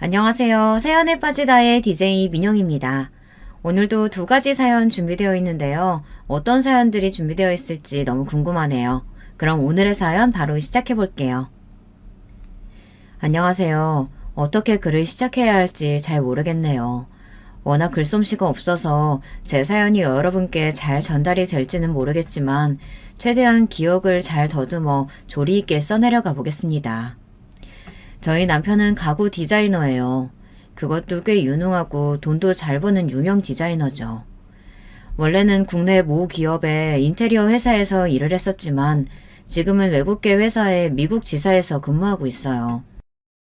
안녕하세요. 사연에 빠지다의 DJ 민영입니다. 오늘도 두 가지 사연 준비되어 있는데요. 어떤 사연들이 준비되어 있을지 너무 궁금하네요. 그럼 오늘의 사연 바로 시작해 볼게요. 안녕하세요. 어떻게 글을 시작해야 할지 잘 모르겠네요. 워낙 글솜씨가 없어서 제 사연이 여러분께 잘 전달이 될지는 모르겠지만 최대한 기억을 잘 더듬어 조리 있게 써내려가 보겠습니다. 저희 남편은 가구 디자이너예요. 그것도 꽤 유능하고 돈도 잘 버는 유명 디자이너죠. 원래는 국내 모 기업의 인테리어 회사에서 일을 했었지만 지금은 외국계 회사의 미국 지사에서 근무하고 있어요.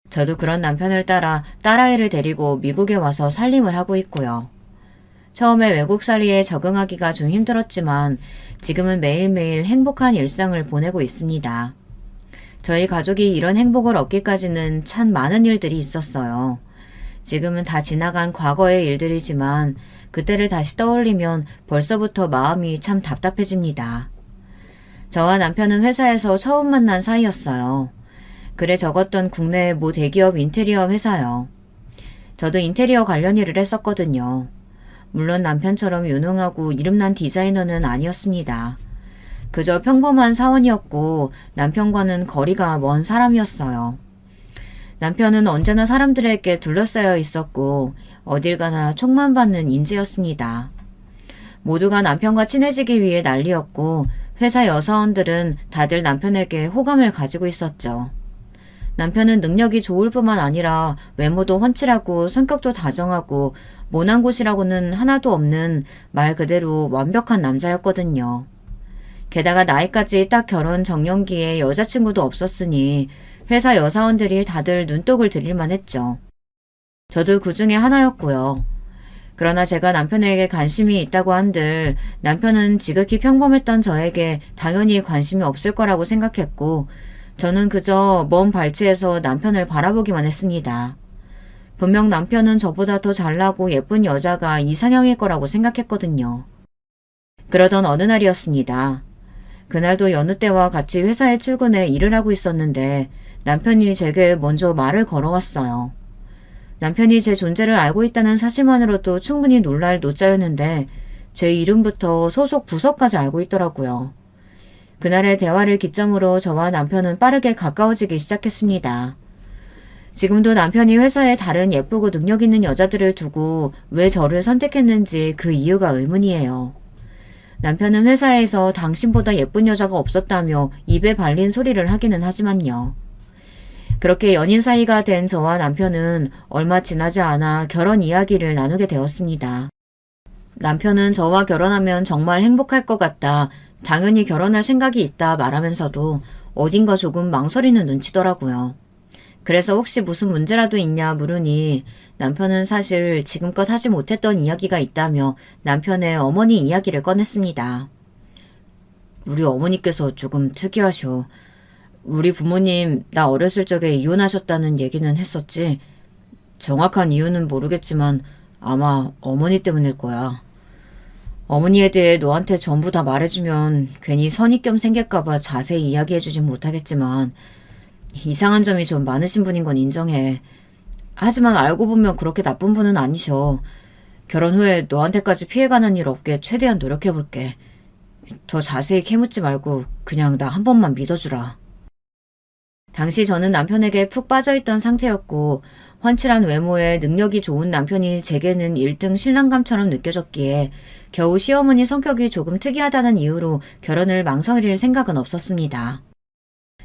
저도 그런 남편을 따라 딸아이를 데리고 미국에 와서 살림을 하고 있고요. 처음에 외국살이에 적응하기가 좀 힘들었지만 지금은 매일매일 행복한 일상을 보내고 있습니다. 저희 가족이 이런 행복을 얻기까지는 참 많은 일들이 있었어요. 지금은 다 지나간 과거의 일들이지만 그때를 다시 떠올리면 벌써부터 마음이 참 답답해집니다. 저와 남편은 회사에서 처음 만난 사이였어요. 글에 적었던 국내 모 대기업 인테리어 회사요. 저도 인테리어 관련 일을 했었거든요. 물론 남편처럼 유능하고 이름난 디자이너는 아니었습니다. 그저 평범한 사원이었고 남편과는 거리가 먼 사람이었어요. 남편은 언제나 사람들에게 둘러싸여 있었고 어딜 가나 촉만 받는 인재였습니다. 모두가 남편과 친해지기 위해 난리였고 회사 여사원들은 다들 남편에게 호감을 가지고 있었죠. 남편은 능력이 좋을 뿐만 아니라 외모도 훤칠하고 성격도 다정하고 모난 곳이라고는 하나도 없는 말 그대로 완벽한 남자였거든요. 게다가 나이까지 딱 결혼 정년기에 여자친구도 없었으니 회사 여사원들이 다들 눈독을 들일만 했죠. 저도 그 중에 하나였고요. 그러나 제가 남편에게 관심이 있다고 한들 남편은 지극히 평범했던 저에게 당연히 관심이 없을 거라고 생각했고 저는 그저 먼 발치에서 남편을 바라보기만 했습니다. 분명 남편은 저보다 더 잘나고 예쁜 여자가 이상형일 거라고 생각했거든요. 그러던 어느 날이었습니다. 그날도 여느 때와 같이 회사에 출근해 일을 하고 있었는데 남편이 제게 먼저 말을 걸어왔어요. 남편이 제 존재를 알고 있다는 사실만으로도 충분히 놀랄 노짜였는데 제 이름부터 소속 부서까지 알고 있더라고요. 그날의 대화를 기점으로 저와 남편은 빠르게 가까워지기 시작했습니다. 지금도 남편이 회사에 다른 예쁘고 능력 있는 여자들을 두고 왜 저를 선택했는지 그 이유가 의문이에요. 남편은 회사에서 당신보다 예쁜 여자가 없었다며 입에 발린 소리를 하기는 하지만요. 그렇게 연인 사이가 된 저와 남편은 얼마 지나지 않아 결혼 이야기를 나누게 되었습니다. 남편은 저와 결혼하면 정말 행복할 것 같다, 당연히 결혼할 생각이 있다 말하면서도 어딘가 조금 망설이는 눈치더라고요. 그래서 혹시 무슨 문제라도 있냐 물으니 남편은 사실 지금껏 하지 못했던 이야기가 있다며 남편의 어머니 이야기를 꺼냈습니다. 우리 어머니께서 조금 특이하셔. 우리 부모님 나 어렸을 적에 이혼하셨다는 얘기는 했었지. 정확한 이유는 모르겠지만 아마 어머니 때문일 거야. 어머니에 대해 너한테 전부 다 말해주면 괜히 선입견 생길까봐 자세히 이야기해주진 못하겠지만 이상한 점이 좀 많으신 분인 건 인정해. 하지만 알고 보면 그렇게 나쁜 분은 아니셔. 결혼 후에 너한테까지 피해가는 일 없게 최대한 노력해볼게. 더 자세히 캐묻지 말고 그냥 나 한 번만 믿어주라. 당시 저는 남편에게 푹 빠져있던 상태였고 훤칠한 외모에 능력이 좋은 남편이 제게는 1등 신랑감처럼 느껴졌기에 겨우 시어머니 성격이 조금 특이하다는 이유로 결혼을 망설일 생각은 없었습니다.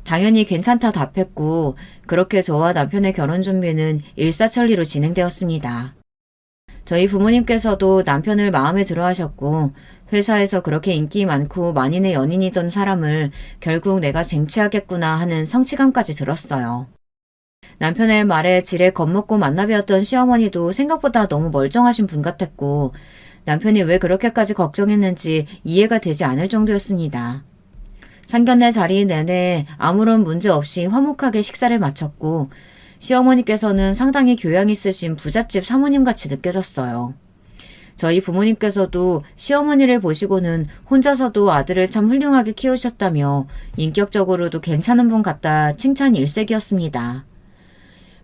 당연히 괜찮다 답했고 그렇게 저와 남편의 결혼 준비는 일사천리로 진행되었습니다. 저희 부모님께서도 남편을 마음에 들어 하셨고 회사에서 그렇게 인기 많고 만인의 연인이던 사람을 결국 내가 쟁취하겠구나 하는 성취감까지 들었어요. 남편의 말에 지레 겁먹고 만나뵈었던 시어머니도 생각보다 너무 멀쩡하신 분 같았고 남편이 왜 그렇게까지 걱정했는지 이해가 되지 않을 정도였습니다. 상견례 자리 내내 아무런 문제 없이 화목하게 식사를 마쳤고 시어머니께서는 상당히 교양 있으신 부잣집 사모님같이 느껴졌어요. 저희 부모님께서도 시어머니를 보시고는 혼자서도 아들을 참 훌륭하게 키우셨다며 인격적으로도 괜찮은 분 같다 칭찬 일색이었습니다.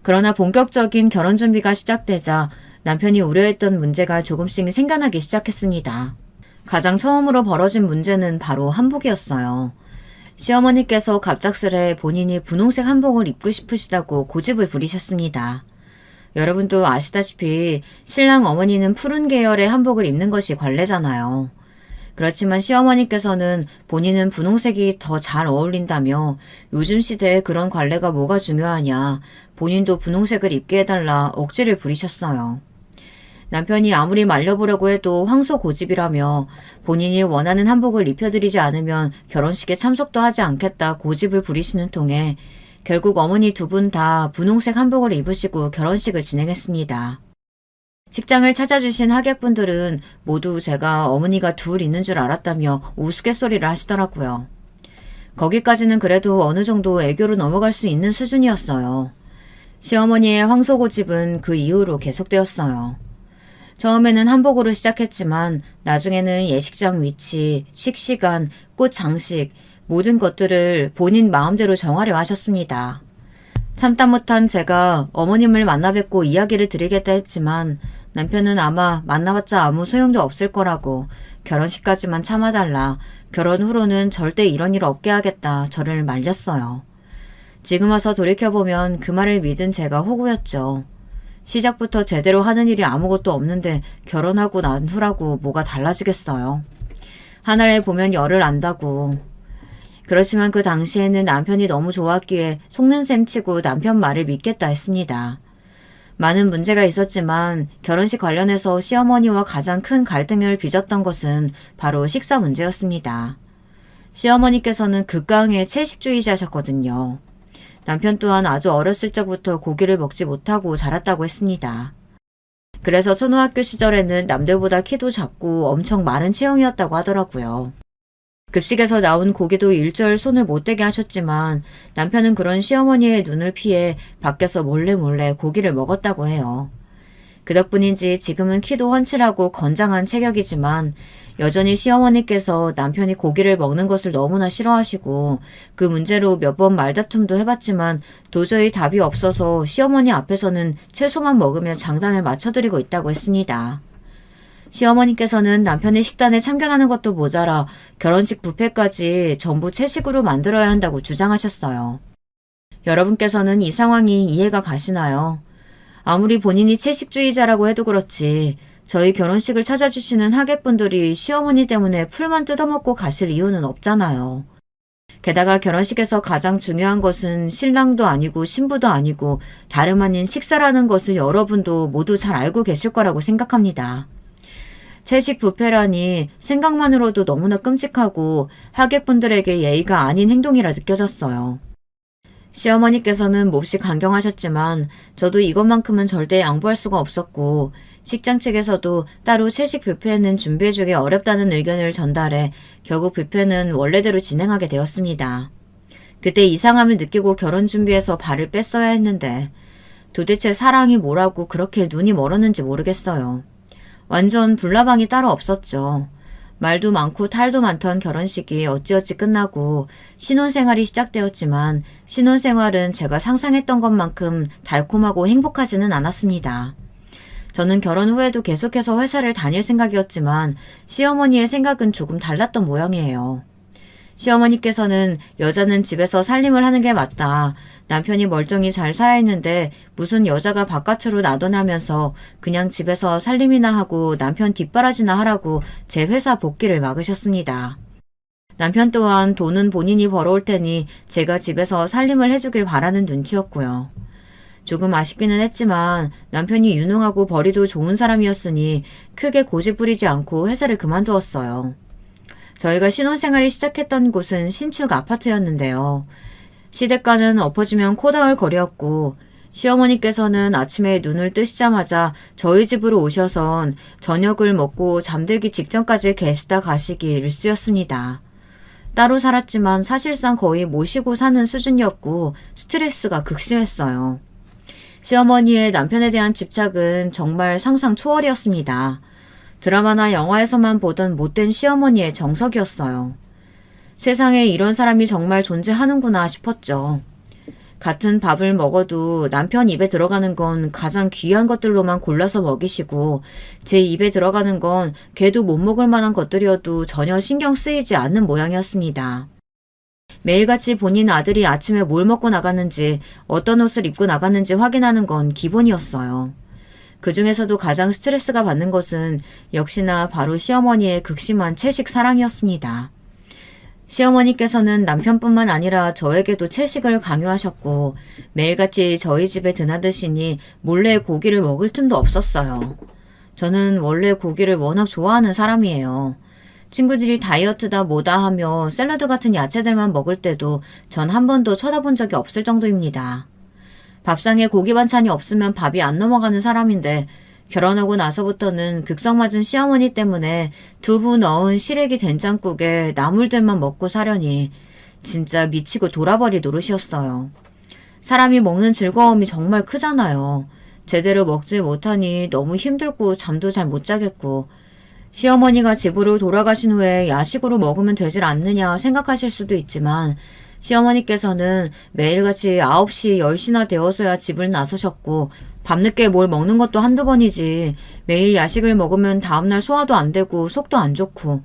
그러나 본격적인 결혼 준비가 시작되자 남편이 우려했던 문제가 조금씩 생겨나기 시작했습니다. 가장 처음으로 벌어진 문제는 바로 한복이었어요. 시어머니께서 갑작스레 본인이 분홍색 한복을 입고 싶으시다고 고집을 부리셨습니다. 여러분도 아시다시피 신랑 어머니는 푸른 계열의 한복을 입는 것이 관례잖아요. 그렇지만 시어머니께서는 본인은 분홍색이 더 잘 어울린다며 요즘 시대에 그런 관례가 뭐가 중요하냐, 본인도 분홍색을 입게 해달라 억지를 부리셨어요. 남편이 아무리 말려보려고 해도 황소 고집이라며 본인이 원하는 한복을 입혀드리지 않으면 결혼식에 참석도 하지 않겠다 고집을 부리시는 통에 결국 어머니 두 분 다 분홍색 한복을 입으시고 결혼식을 진행했습니다. 식장을 찾아주신 하객분들은 모두 제가 어머니가 둘 있는 줄 알았다며 우스갯소리를 하시더라고요. 거기까지는 그래도 어느 정도 애교로 넘어갈 수 있는 수준이었어요. 시어머니의 황소 고집은 그 이후로 계속되었어요. 처음에는 한복으로 시작했지만 나중에는 예식장 위치, 식시간, 꽃 장식 모든 것들을 본인 마음대로 정하려 하셨습니다. 참다 못한 제가 어머님을 만나 뵙고 이야기를 드리겠다 했지만 남편은 아마 만나봤자 아무 소용도 없을 거라고 결혼식까지만 참아달라, 결혼 후로는 절대 이런 일 없게 하겠다 저를 말렸어요. 지금 와서 돌이켜보면 그 말을 믿은 제가 호구였죠. 시작부터 제대로 하는 일이 아무것도 없는데 결혼하고 난 후라고 뭐가 달라지겠어요. 하나를 보면 열을 안다고. 그렇지만 그 당시에는 남편이 너무 좋았기에 속는 셈 치고 남편 말을 믿겠다 했습니다. 많은 문제가 있었지만 결혼식 관련해서 시어머니와 가장 큰 갈등을 빚었던 것은 바로 식사 문제였습니다. 시어머니께서는 극강의 채식주의자셨거든요. 남편 또한 아주 어렸을 적부터 고기를 먹지 못하고 자랐다고 했습니다. 그래서 초등학교 시절에는 남들보다 키도 작고 엄청 마른 체형이었다고 하더라고요. 급식에서 나온 고기도 일절 손을 못 대게 하셨지만 남편은 그런 시어머니의 눈을 피해 밖에서 몰래 고기를 먹었다고 해요. 그 덕분인지 지금은 키도 훤칠하고 건장한 체격이지만 여전히 시어머니께서 남편이 고기를 먹는 것을 너무나 싫어하시고 그 문제로 몇 번 말다툼도 해봤지만 도저히 답이 없어서 시어머니 앞에서는 채소만 먹으며 장단을 맞춰드리고 있다고 했습니다. 시어머니께서는 남편의 식단에 참견하는 것도 모자라 결혼식 뷔페까지 전부 채식으로 만들어야 한다고 주장하셨어요. 여러분께서는 이 상황이 이해가 가시나요? 아무리 본인이 채식주의자라고 해도 그렇지 저희 결혼식을 찾아주시는 하객분들이 시어머니 때문에 풀만 뜯어먹고 가실 이유는 없잖아요. 게다가 결혼식에서 가장 중요한 것은 신랑도 아니고 신부도 아니고 다름 아닌 식사라는 것을 여러분도 모두 잘 알고 계실 거라고 생각합니다. 채식 뷔페라니 생각만으로도 너무나 끔찍하고 하객분들에게 예의가 아닌 행동이라 느껴졌어요. 시어머니께서는 몹시 강경하셨지만 저도 이것만큼은 절대 양보할 수가 없었고 식장 측에서도 따로 채식 뷔페는 준비해주기 어렵다는 의견을 전달해 결국 뷔페는 원래대로 진행하게 되었습니다. 그때 이상함을 느끼고 결혼 준비해서 발을 뺐어야 했는데 도대체 사랑이 뭐라고 그렇게 눈이 멀었는지 모르겠어요. 완전 불나방이 따로 없었죠. 말도 많고 탈도 많던 결혼식이 어찌어찌 끝나고 신혼생활이 시작되었지만 신혼생활은 제가 상상했던 것만큼 달콤하고 행복하지는 않았습니다. 저는 결혼 후에도 계속해서 회사를 다닐 생각이었지만 시어머니의 생각은 조금 달랐던 모양이에요. 시어머니께서는 여자는 집에서 살림을 하는 게 맞다. 남편이 멀쩡히 잘 살아있는데 무슨 여자가 바깥으로 나도나면서 그냥 집에서 살림이나 하고 남편 뒷바라지나 하라고 제 회사 복귀를 막으셨습니다. 남편 또한 돈은 본인이 벌어올 테니 제가 집에서 살림을 해주길 바라는 눈치였고요. 조금 아쉽기는 했지만 남편이 유능하고 벌이도 좋은 사람이었으니 크게 고집 부리지 않고 회사를 그만두었어요. 저희가 신혼생활을 시작했던 곳은 신축 아파트였는데요. 시댁과는 엎어지면 코다울 거리였고 시어머니께서는 아침에 눈을 뜨시자마자 저희 집으로 오셔선 저녁을 먹고 잠들기 직전까지 계시다 가시기 일쑤였습니다. 따로 살았지만 사실상 거의 모시고 사는 수준이었고 스트레스가 극심했어요. 시어머니의 남편에 대한 집착은 정말 상상 초월이었습니다. 드라마나 영화에서만 보던 못된 시어머니의 정석이었어요. 세상에 이런 사람이 정말 존재하는구나 싶었죠. 같은 밥을 먹어도 남편 입에 들어가는 건 가장 귀한 것들로만 골라서 먹이시고 제 입에 들어가는 건 걔도 못 먹을 만한 것들이어도 전혀 신경 쓰이지 않는 모양이었습니다. 매일같이 본인 아들이 아침에 뭘 먹고 나갔는지 어떤 옷을 입고 나갔는지 확인하는 건 기본이었어요. 그 중에서도 가장 스트레스가 받는 것은 역시나 바로 시어머니의 극심한 채식 사랑이었습니다. 시어머니께서는 남편뿐만 아니라 저에게도 채식을 강요하셨고 매일같이 저희 집에 드나드시니 몰래 고기를 먹을 틈도 없었어요. 저는 원래 고기를 워낙 좋아하는 사람이에요. 친구들이 다이어트다 뭐다 하며 샐러드 같은 야채들만 먹을 때도 전 한 번도 쳐다본 적이 없을 정도입니다. 밥상에 고기 반찬이 없으면 밥이 안 넘어가는 사람인데 결혼하고 나서부터는 극성맞은 시어머니 때문에 두부 넣은 시래기 된장국에 나물들만 먹고 사려니 진짜 미치고 돌아버릴 노릇이었어요. 사람이 먹는 즐거움이 정말 크잖아요. 제대로 먹지 못하니 너무 힘들고 잠도 잘 못 자겠고 시어머니가 집으로 돌아가신 후에 야식으로 먹으면 되질 않느냐 생각하실 수도 있지만 시어머니께서는 매일같이 9시, 10시나 되어서야 집을 나서셨고 밤늦게 뭘 먹는 것도 한두 번이지 매일 야식을 먹으면 다음날 소화도 안 되고 속도 안 좋고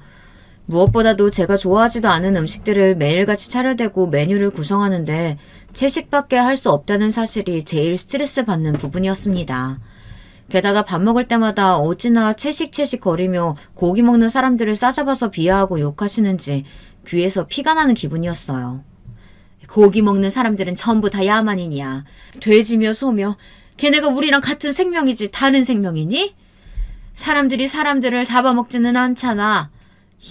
무엇보다도 제가 좋아하지도 않은 음식들을 매일같이 차려대고 메뉴를 구성하는데 채식밖에 할 수 없다는 사실이 제일 스트레스 받는 부분이었습니다. 게다가 밥 먹을 때마다 어찌나 채식 거리며 고기 먹는 사람들을 싸잡아서 비하하고 욕하시는지 귀에서 피가 나는 기분이었어요. 고기 먹는 사람들은 전부 다 야만인이야. 돼지며 소며 걔네가 우리랑 같은 생명이지 다른 생명이니? 사람들이 사람들을 잡아먹지는 않잖아.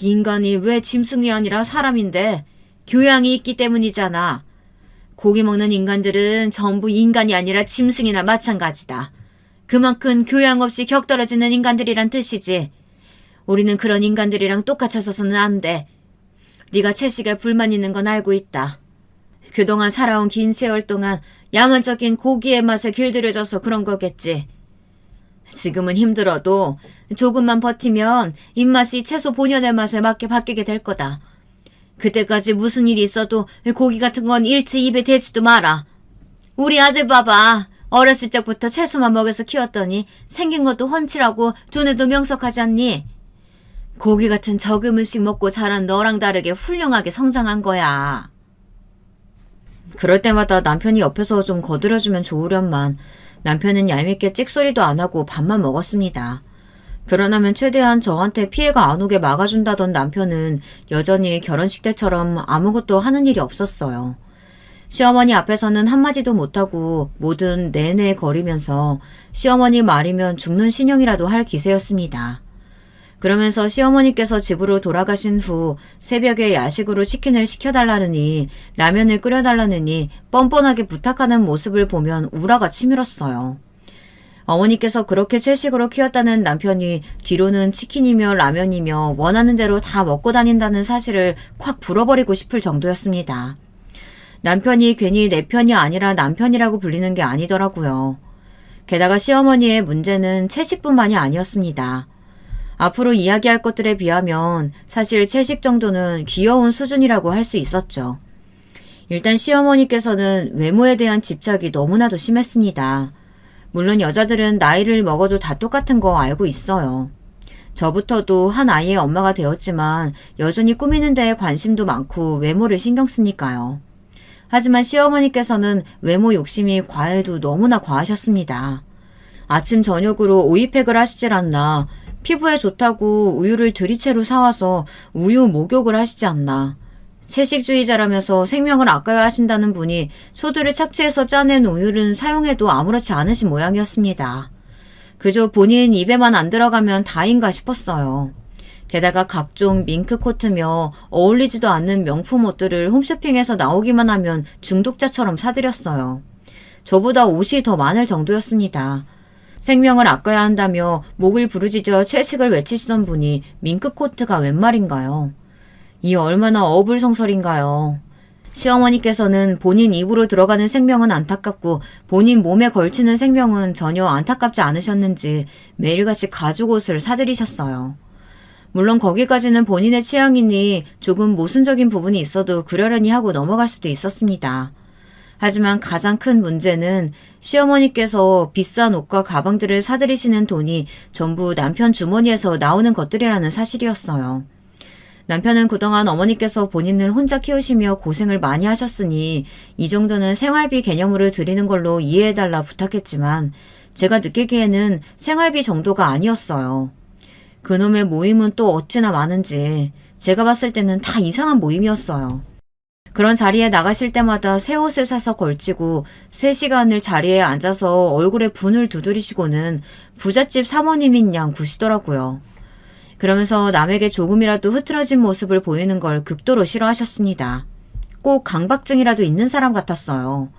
인간이 왜 짐승이 아니라 사람인데 교양이 있기 때문이잖아. 고기 먹는 인간들은 전부 인간이 아니라 짐승이나 마찬가지다. 그만큼 교양 없이 격떨어지는 인간들이란 뜻이지. 우리는 그런 인간들이랑 똑같아서는 안 돼. 네가 채식에 불만 있는 건 알고 있다. 그동안 살아온 긴 세월 동안 야만적인 고기의 맛에 길들여져서 그런 거겠지. 지금은 힘들어도 조금만 버티면 입맛이 채소 본연의 맛에 맞게 바뀌게 될 거다. 그때까지 무슨 일이 있어도 고기 같은 건 일체 입에 대지도 마라. 우리 아들 봐봐. 어렸을 적부터 채소만 먹여서 키웠더니 생긴 것도 훤칠하고 두뇌도 명석하지 않니? 고기 같은 적은 음식 먹고 자란 너랑 다르게 훌륭하게 성장한 거야. 그럴 때마다 남편이 옆에서 좀 거들어주면 좋으련만 남편은 얄밉게 찍소리도 안 하고 밥만 먹었습니다. 그러나면 최대한 저한테 피해가 안 오게 막아준다던 남편은 여전히 결혼식 때처럼 아무것도 하는 일이 없었어요. 시어머니 앞에서는 한마디도 못하고 뭐든 내내 거리면서 시어머니 말이면 죽는 신용이라도 할 기세였습니다. 그러면서 시어머니께서 집으로 돌아가신 후 새벽에 야식으로 치킨을 시켜달라느니 라면을 끓여달라느니 뻔뻔하게 부탁하는 모습을 보면 우라가 치밀었어요. 어머니께서 그렇게 채식으로 키웠다는 남편이 뒤로는 치킨이며 라면이며 원하는 대로 다 먹고 다닌다는 사실을 콱 불어버리고 싶을 정도였습니다. 남편이 괜히 내 편이 아니라 남편이라고 불리는 게 아니더라고요. 게다가 시어머니의 문제는 채식뿐만이 아니었습니다. 앞으로 이야기할 것들에 비하면 사실 채식 정도는 귀여운 수준이라고 할 수 있었죠. 일단 시어머니께서는 외모에 대한 집착이 너무나도 심했습니다. 물론 여자들은 나이를 먹어도 다 똑같은 거 알고 있어요. 저부터도 한 아이의 엄마가 되었지만 여전히 꾸미는 데에 관심도 많고 외모를 신경 쓰니까요. 하지만 시어머니께서는 외모 욕심이 과해도 너무나 과하셨습니다. 아침 저녁으로 오이팩을 하시질 않나, 피부에 좋다고 우유를 들이채로 사와서 우유 목욕을 하시지 않나, 채식주의자라면서 생명을 아까워하신다는 분이 소두를 착취해서 짜낸 우유를 사용해도 아무렇지 않으신 모양이었습니다. 그저 본인 입에만 안 들어가면 다인가 싶었어요. 게다가 각종 밍크 코트며 어울리지도 않는 명품 옷들을 홈쇼핑에서 나오기만 하면 중독자처럼 사들였어요. 저보다 옷이 더 많을 정도였습니다. 생명을 아껴야 한다며 목을 부르짖어 채식을 외치시던 분이 밍크 코트가 웬 말인가요? 이 얼마나 어불성설인가요? 시어머니께서는 본인 입으로 들어가는 생명은 안타깝고 본인 몸에 걸치는 생명은 전혀 안타깝지 않으셨는지 매일같이 가죽옷을 사들이셨어요. 물론 거기까지는 본인의 취향이니 조금 모순적인 부분이 있어도 그러려니 하고 넘어갈 수도 있었습니다. 하지만 가장 큰 문제는 시어머니께서 비싼 옷과 가방들을 사들이시는 돈이 전부 남편 주머니에서 나오는 것들이라는 사실이었어요. 남편은 그동안 어머니께서 본인을 혼자 키우시며 고생을 많이 하셨으니 이 정도는 생활비 개념으로 드리는 걸로 이해해달라 부탁했지만 제가 느끼기에는 생활비 정도가 아니었어요. 그놈의 모임은 또 어찌나 많은지 제가 봤을 때는 다 이상한 모임이었어요. 그런 자리에 나가실 때마다 새 옷을 사서 걸치고 3시간을 자리에 앉아서 얼굴에 분을 두드리시고는 부잣집 사모님인 양 구시더라고요. 그러면서 남에게 조금이라도 흐트러진 모습을 보이는 걸 극도로 싫어하셨습니다. 꼭 강박증이라도 있는 사람 같았어요.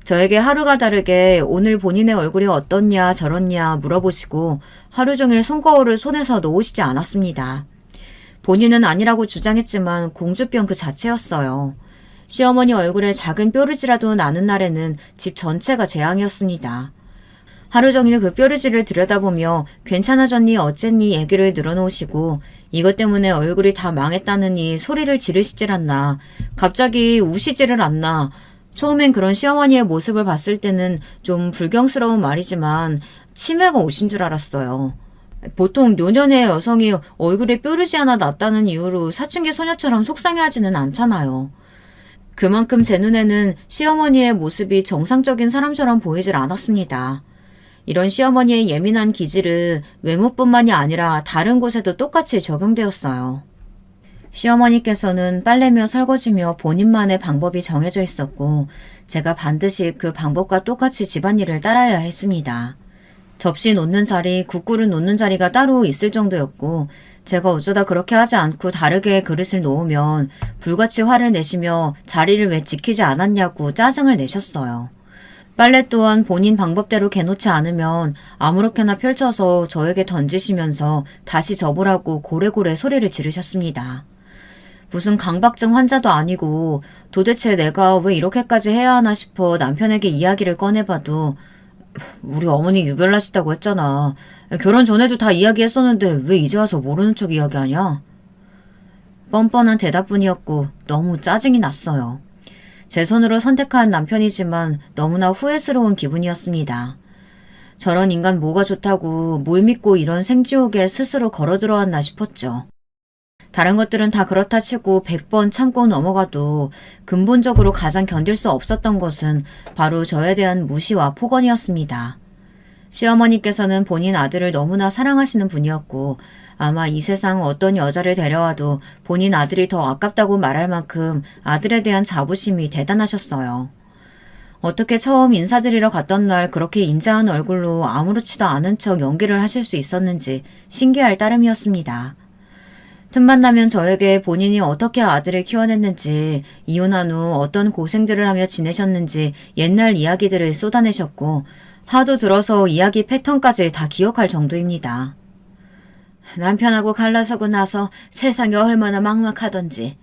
저에게 하루가 다르게 오늘 본인의 얼굴이 어떻냐 저렇냐 물어보시고 하루 종일 손거울을 손에서 놓으시지 않았습니다. 본인은 아니라고 주장했지만 공주병 그 자체였어요. 시어머니 얼굴에 작은 뾰루지라도 나는 날에는 집 전체가 재앙이었습니다. 하루 종일 그 뾰루지를 들여다보며 괜찮아졌니 어쨌니 얘기를 늘어놓으시고 이것 때문에 얼굴이 다 망했다느니 소리를 지르시질 않나 갑자기 우시지를 않나 처음엔 그런 시어머니의 모습을 봤을 때는 좀 불경스러운 말이지만 치매가 오신 줄 알았어요. 보통 노년의 여성이 얼굴에 뾰루지 하나 났다는 이유로 사춘기 소녀처럼 속상해하지는 않잖아요. 그만큼 제 눈에는 시어머니의 모습이 정상적인 사람처럼 보이질 않았습니다. 이런 시어머니의 예민한 기질은 외모뿐만이 아니라 다른 곳에도 똑같이 적용되었어요. 시어머니께서는 빨래며 설거지며 본인만의 방법이 정해져 있었고 제가 반드시 그 방법과 똑같이 집안일을 따라야 했습니다. 접시 놓는 자리, 국그릇 놓는 자리가 따로 있을 정도였고 제가 어쩌다 그렇게 하지 않고 다르게 그릇을 놓으면 불같이 화를 내시며 자리를 왜 지키지 않았냐고 짜증을 내셨어요. 빨래 또한 본인 방법대로 개놓지 않으면 아무렇게나 펼쳐서 저에게 던지시면서 다시 접으라고 고래고래 소리를 지르셨습니다. 무슨 강박증 환자도 아니고 도대체 내가 왜 이렇게까지 해야 하나 싶어 남편에게 이야기를 꺼내봐도 우리 어머니 유별나시다고 했잖아. 결혼 전에도 다 이야기했었는데 왜 이제 와서 모르는 척 이야기하냐? 뻔뻔한 대답뿐이었고 너무 짜증이 났어요. 제 손으로 선택한 남편이지만 너무나 후회스러운 기분이었습니다. 저런 인간 뭐가 좋다고 뭘 믿고 이런 생지옥에 스스로 걸어들어왔나 싶었죠. 다른 것들은 다 그렇다 치고 100번 참고 넘어가도 근본적으로 가장 견딜 수 없었던 것은 바로 저에 대한 무시와 폭언이었습니다. 시어머니께서는 본인 아들을 너무나 사랑하시는 분이었고 아마 이 세상 어떤 여자를 데려와도 본인 아들이 더 아깝다고 말할 만큼 아들에 대한 자부심이 대단하셨어요. 어떻게 처음 인사드리러 갔던 날 그렇게 인자한 얼굴로 아무렇지도 않은 척 연기를 하실 수 있었는지 신기할 따름이었습니다. 틈만 나면 저에게 본인이 어떻게 아들을 키워냈는지, 이혼한 후 어떤 고생들을 하며 지내셨는지 옛날 이야기들을 쏟아내셨고 하도 들어서 이야기 패턴까지 다 기억할 정도입니다. 남편하고 갈라서고 나서 세상이 얼마나 막막하던지.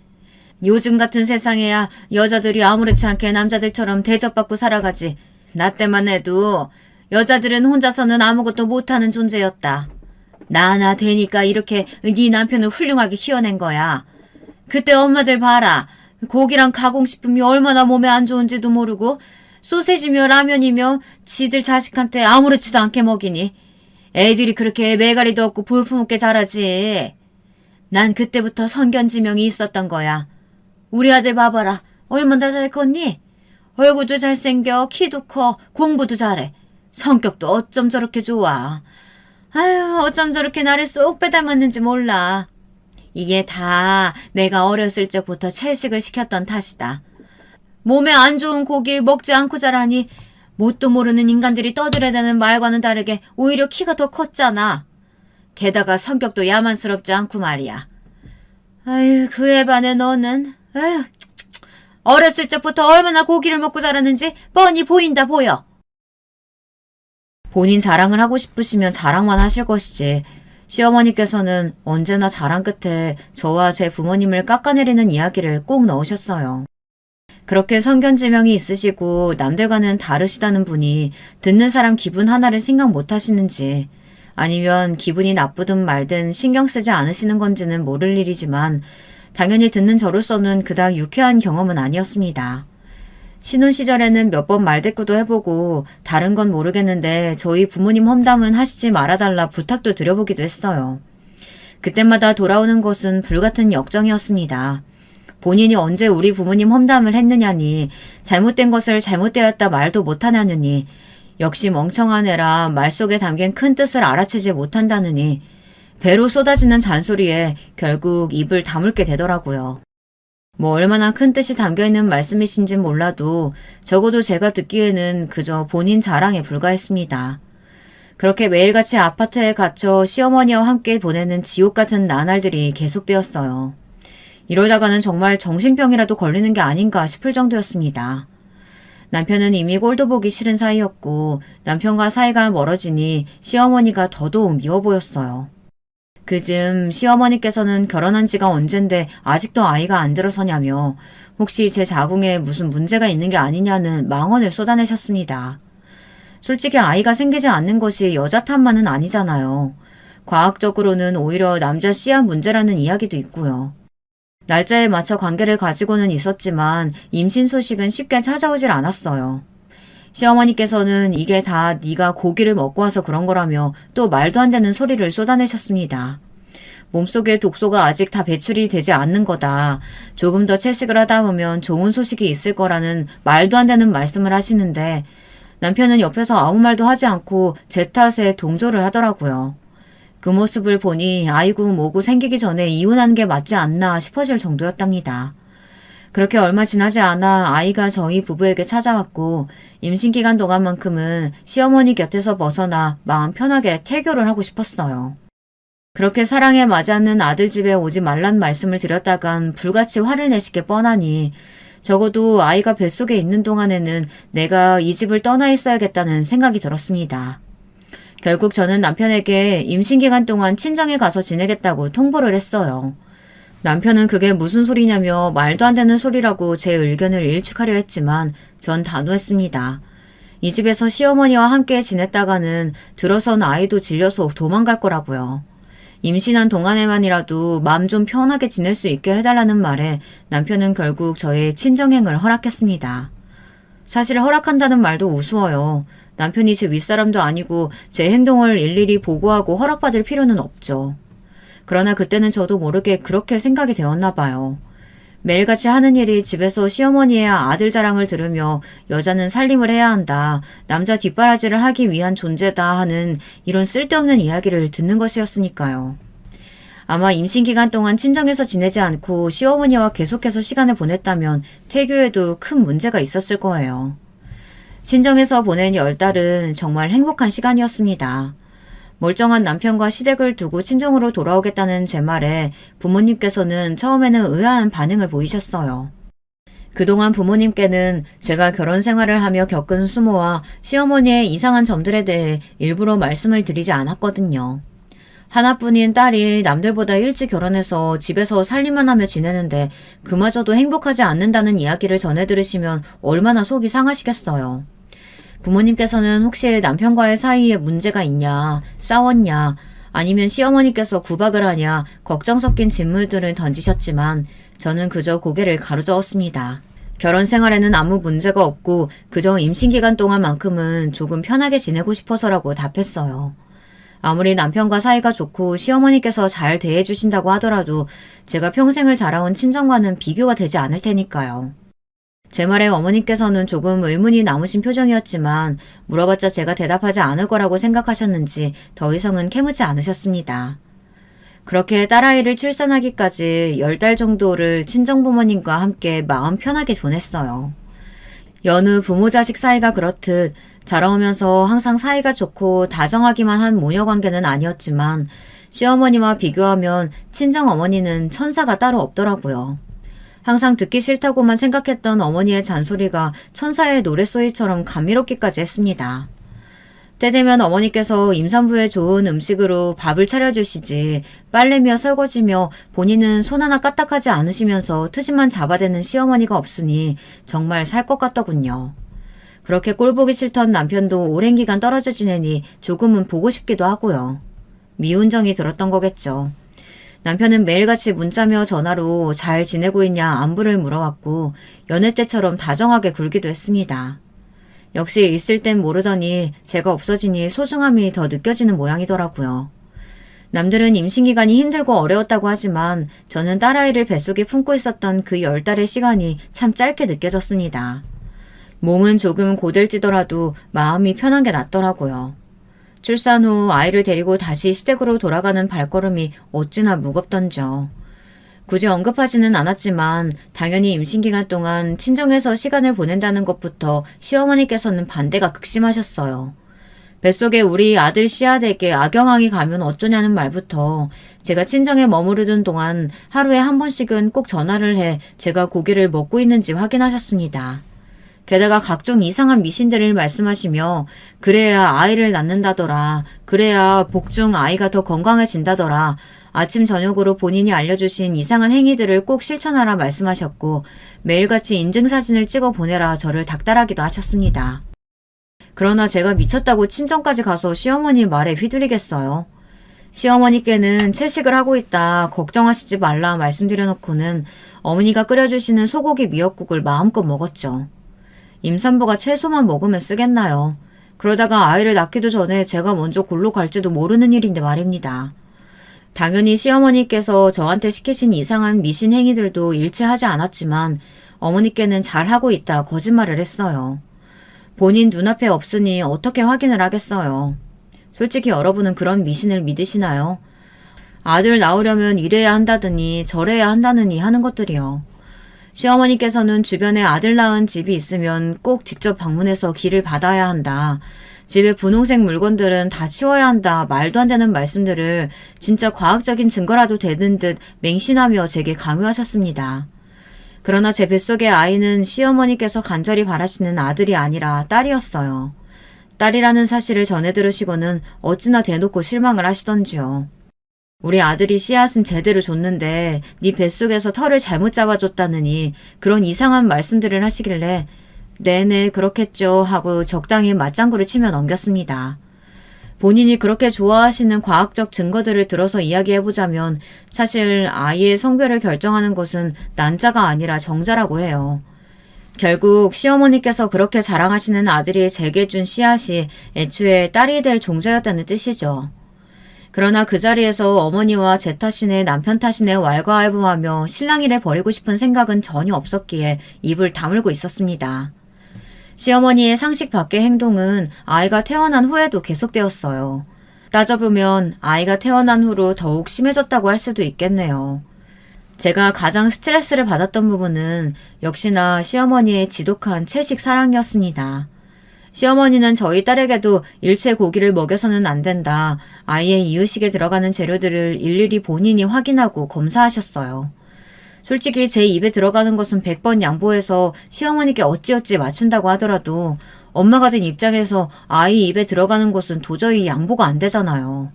요즘 같은 세상에야 여자들이 아무렇지 않게 남자들처럼 대접받고 살아가지. 나 때만 해도 여자들은 혼자서는 아무것도 못하는 존재였다. 나 하나 되니까 이렇게 네 남편을 훌륭하게 키워낸 거야. 그때 엄마들 봐라. 고기랑 가공식품이 얼마나 몸에 안 좋은지도 모르고 소세지며 라면이며 지들 자식한테 아무렇지도 않게 먹이니 애들이 그렇게 매가리도 없고 볼품없게 자라지. 난 그때부터 선견지명이 있었던 거야. 우리 아들 봐봐라. 얼마나 잘 컸니? 얼굴도 잘생겨, 키도 커, 공부도 잘해. 성격도 어쩜 저렇게 좋아. 아유, 어쩜 저렇게 나를 쏙 빼닮았는지 몰라. 이게 다 내가 어렸을 적부터 채식을 시켰던 탓이다. 몸에 안 좋은 고기 먹지 않고 자라니 뭣도 모르는 인간들이 떠들어대는 말과는 다르게 오히려 키가 더 컸잖아. 게다가 성격도 야만스럽지 않고 말이야. 아유, 그에 반해 너는 아유, 어렸을 적부터 얼마나 고기를 먹고 자랐는지 뻔히 보인다 보여. 본인 자랑을 하고 싶으시면 자랑만 하실 것이지 시어머니께서는 언제나 자랑 끝에 저와 제 부모님을 깎아내리는 이야기를 꼭 넣으셨어요. 그렇게 선견지명이 있으시고 남들과는 다르시다는 분이 듣는 사람 기분 하나를 생각 못 하시는지 아니면 기분이 나쁘든 말든 신경 쓰지 않으시는 건지는 모를 일이지만 당연히 듣는 저로서는 그닥 유쾌한 경험은 아니었습니다. 신혼 시절에는 몇 번 말대꾸도 해보고 다른 건 모르겠는데 저희 부모님 험담은 하시지 말아달라 부탁도 드려보기도 했어요. 그때마다 돌아오는 것은 불같은 역정이었습니다. 본인이 언제 우리 부모님 험담을 했느냐니, 잘못된 것을 잘못되었다 말도 못하냐느니, 역시 멍청한 애라 말 속에 담긴 큰 뜻을 알아채지 못한다느니, 배로 쏟아지는 잔소리에 결국 입을 다물게 되더라고요. 뭐 얼마나 큰 뜻이 담겨있는 말씀이신진 몰라도 적어도 제가 듣기에는 그저 본인 자랑에 불과했습니다. 그렇게 매일같이 아파트에 갇혀 시어머니와 함께 보내는 지옥 같은 나날들이 계속되었어요. 이러다가는 정말 정신병이라도 걸리는 게 아닌가 싶을 정도였습니다. 남편은 이미 꼴도 보기 싫은 사이였고 남편과 사이가 멀어지니 시어머니가 더더욱 미워 보였어요. 그즘 시어머니께서는 결혼한 지가 언젠데 아직도 아이가 안 들어서냐며 혹시 제 자궁에 무슨 문제가 있는 게 아니냐는 망언을 쏟아내셨습니다. 솔직히 아이가 생기지 않는 것이 여자 탓만은 아니잖아요. 과학적으로는 오히려 남자 씨앗 문제라는 이야기도 있고요. 날짜에 맞춰 관계를 가지고는 있었지만 임신 소식은 쉽게 찾아오질 않았어요. 시어머니께서는 이게 다 네가 고기를 먹고 와서 그런 거라며 또 말도 안 되는 소리를 쏟아내셨습니다. 몸속에 독소가 아직 다 배출이 되지 않는 거다. 조금 더 채식을 하다 보면 좋은 소식이 있을 거라는 말도 안 되는 말씀을 하시는데 남편은 옆에서 아무 말도 하지 않고 제 탓에 동조를 하더라고요. 그 모습을 보니 아이고 뭐고 생기기 전에 이혼하는 게 맞지 않나 싶어질 정도였답니다. 그렇게 얼마 지나지 않아 아이가 저희 부부에게 찾아왔고 임신 기간 동안만큼은 시어머니 곁에서 벗어나 마음 편하게 태교를 하고 싶었어요. 그렇게 사랑에 맞았는 아들 집에 오지 말란 말씀을 드렸다간 불같이 화를 내시게 뻔하니 적어도 아이가 뱃속에 있는 동안에는 내가 이 집을 떠나 있어야겠다는 생각이 들었습니다. 결국 저는 남편에게 임신 기간 동안 친정에 가서 지내겠다고 통보를 했어요. 남편은 그게 무슨 소리냐며 말도 안 되는 소리라고 제 의견을 일축하려 했지만 전 단호했습니다. 이 집에서 시어머니와 함께 지냈다가는 들어선 아이도 질려서 도망갈 거라고요. 임신한 동안에만이라도 마음 좀 편하게 지낼 수 있게 해달라는 말에 남편은 결국 저의 친정행을 허락했습니다. 사실 허락한다는 말도 우스워요. 남편이 제 윗사람도 아니고 제 행동을 일일이 보고하고 허락받을 필요는 없죠. 그러나 그때는 저도 모르게 그렇게 생각이 되었나 봐요. 매일같이 하는 일이 집에서 시어머니의 아들 자랑을 들으며 여자는 살림을 해야 한다, 남자 뒷바라지를 하기 위한 존재다 하는 이런 쓸데없는 이야기를 듣는 것이었으니까요. 아마 임신 기간 동안 친정에서 지내지 않고 시어머니와 계속해서 시간을 보냈다면 태교에도 큰 문제가 있었을 거예요. 친정에서 보낸 10달은 정말 행복한 시간이었습니다. 멀쩡한 남편과 시댁을 두고 친정으로 돌아오겠다는 제 말에 부모님께서는 처음에는 의아한 반응을 보이셨어요. 그동안 부모님께는 제가 결혼 생활을 하며 겪은 수모와 시어머니의 이상한 점들에 대해 일부러 말씀을 드리지 않았거든요. 하나뿐인 딸이 남들보다 일찍 결혼해서 집에서 살림만 하며 지내는데 그마저도 행복하지 않는다는 이야기를 전해 들으시면 얼마나 속이 상하시겠어요. 부모님께서는 혹시 남편과의 사이에 문제가 있냐, 싸웠냐, 아니면 시어머니께서 구박을 하냐 걱정 섞인 질문들을 던지셨지만 저는 그저 고개를 가로저었습니다. 결혼 생활에는 아무 문제가 없고 그저 임신 기간 동안만큼은 조금 편하게 지내고 싶어서라고 답했어요. 아무리 남편과 사이가 좋고 시어머니께서 잘 대해주신다고 하더라도 제가 평생을 자라온 친정과는 비교가 되지 않을 테니까요. 제 말에 어머니께서는 조금 의문이 남으신 표정이었지만 물어봤자 제가 대답하지 않을 거라고 생각하셨는지 더 이상은 캐묻지 않으셨습니다. 그렇게 딸아이를 출산하기까지 10달 정도를 친정부모님과 함께 마음 편하게 보냈어요. 여느 부모 자식 사이가 그렇듯 자라오면서 항상 사이가 좋고 다정하기만 한 모녀 관계는 아니었지만 시어머니와 비교하면 친정어머니는 천사가 따로 없더라고요. 항상 듣기 싫다고만 생각했던 어머니의 잔소리가 천사의 노랫소리처럼 감미롭기까지 했습니다. 때 되면 어머니께서 임산부에 좋은 음식으로 밥을 차려주시지 빨래며 설거지며 본인은 손 하나 까딱하지 않으시면서 트집만 잡아대는 시어머니가 없으니 정말 살 것 같더군요. 그렇게 꼴보기 싫던 남편도 오랜 기간 떨어져 지내니 조금은 보고 싶기도 하고요. 미운 정이 들었던 거겠죠. 남편은 매일같이 문자며 전화로 잘 지내고 있냐 안부를 물어왔고 연애 때처럼 다정하게 굴기도 했습니다. 역시 있을 땐 모르더니 제가 없어지니 소중함이 더 느껴지는 모양이더라고요. 남들은 임신기간이 힘들고 어려웠다고 하지만 저는 딸아이를 뱃속에 품고 있었던 그 10달의 시간이 참 짧게 느껴졌습니다. 몸은 조금 고될지더라도 마음이 편한 게 낫더라고요. 출산 후 아이를 데리고 다시 시댁으로 돌아가는 발걸음이 어찌나 무겁던지요. 굳이 언급하지는 않았지만 당연히 임신기간 동안 친정에서 시간을 보낸다는 것부터 시어머니께서는 반대가 극심하셨어요. 뱃속에 우리 아들 씨아들에게 악영향이 가면 어쩌냐는 말부터 제가 친정에 머무르던 동안 하루에 한 번씩은 꼭 전화를 해 제가 고기를 먹고 있는지 확인하셨습니다. 게다가 각종 이상한 미신들을 말씀하시며 그래야 아이를 낳는다더라. 그래야 복중 아이가 더 건강해진다더라. 아침 저녁으로 본인이 알려주신 이상한 행위들을 꼭 실천하라 말씀하셨고 매일같이 인증사진을 찍어 보내라 저를 닥달하기도 하셨습니다. 그러나 제가 미쳤다고 친정까지 가서 시어머니 말에 휘둘리겠어요. 시어머니께는 채식을 하고 있다 걱정하시지 말라 말씀드려놓고는 어머니가 끓여주시는 소고기 미역국을 마음껏 먹었죠. 임산부가 채소만 먹으면 쓰겠나요? 그러다가 아이를 낳기도 전에 제가 먼저 골로 갈지도 모르는 일인데 말입니다. 당연히 시어머니께서 저한테 시키신 이상한 미신 행위들도 일체하지 않았지만 어머니께는 잘하고 있다 거짓말을 했어요. 본인 눈앞에 없으니 어떻게 확인을 하겠어요. 솔직히 여러분은 그런 미신을 믿으시나요? 아들 낳으려면 이래야 한다더니 저래야 한다느니 하는 것들이요. 시어머니께서는 주변에 아들 낳은 집이 있으면 꼭 직접 방문해서 기를 받아야 한다. 집에 분홍색 물건들은 다 치워야 한다. 말도 안 되는 말씀들을 진짜 과학적인 증거라도 되는 듯 맹신하며 제게 강요하셨습니다. 그러나 제 뱃속의 아이는 시어머니께서 간절히 바라시는 아들이 아니라 딸이었어요. 딸이라는 사실을 전해 들으시고는 어찌나 대놓고 실망을 하시던지요. 우리 아들이 씨앗은 제대로 줬는데 네 뱃속에서 털을 잘못 잡아줬다느니 그런 이상한 말씀들을 하시길래 네네 그렇겠죠 하고 적당히 맞장구를 치며 넘겼습니다. 본인이 그렇게 좋아하시는 과학적 증거들을 들어서 이야기해보자면 사실 아이의 성별을 결정하는 것은 난자가 아니라 정자라고 해요. 결국 시어머니께서 그렇게 자랑하시는 아들이 제게 준 씨앗이 애초에 딸이 될 종자였다는 뜻이죠. 그러나 그 자리에서 어머니와 제 탓이네 남편 탓이네 왈가왈부하며 신랑이를 버리고 싶은 생각은 전혀 없었기에 입을 다물고 있었습니다. 시어머니의 상식 밖의 행동은 아이가 태어난 후에도 계속되었어요. 따져보면 아이가 태어난 후로 더욱 심해졌다고 할 수도 있겠네요. 제가 가장 스트레스를 받았던 부분은 역시나 시어머니의 지독한 채식 사랑이었습니다. 시어머니는 저희 딸에게도 일체 고기를 먹여서는 안 된다. 아이의 이유식에 들어가는 재료들을 일일이 본인이 확인하고 검사하셨어요. 솔직히 제 입에 들어가는 것은 100번 양보해서 시어머니께 어찌어찌 맞춘다고 하더라도 엄마가 된 입장에서 아이 입에 들어가는 것은 도저히 양보가 안 되잖아요.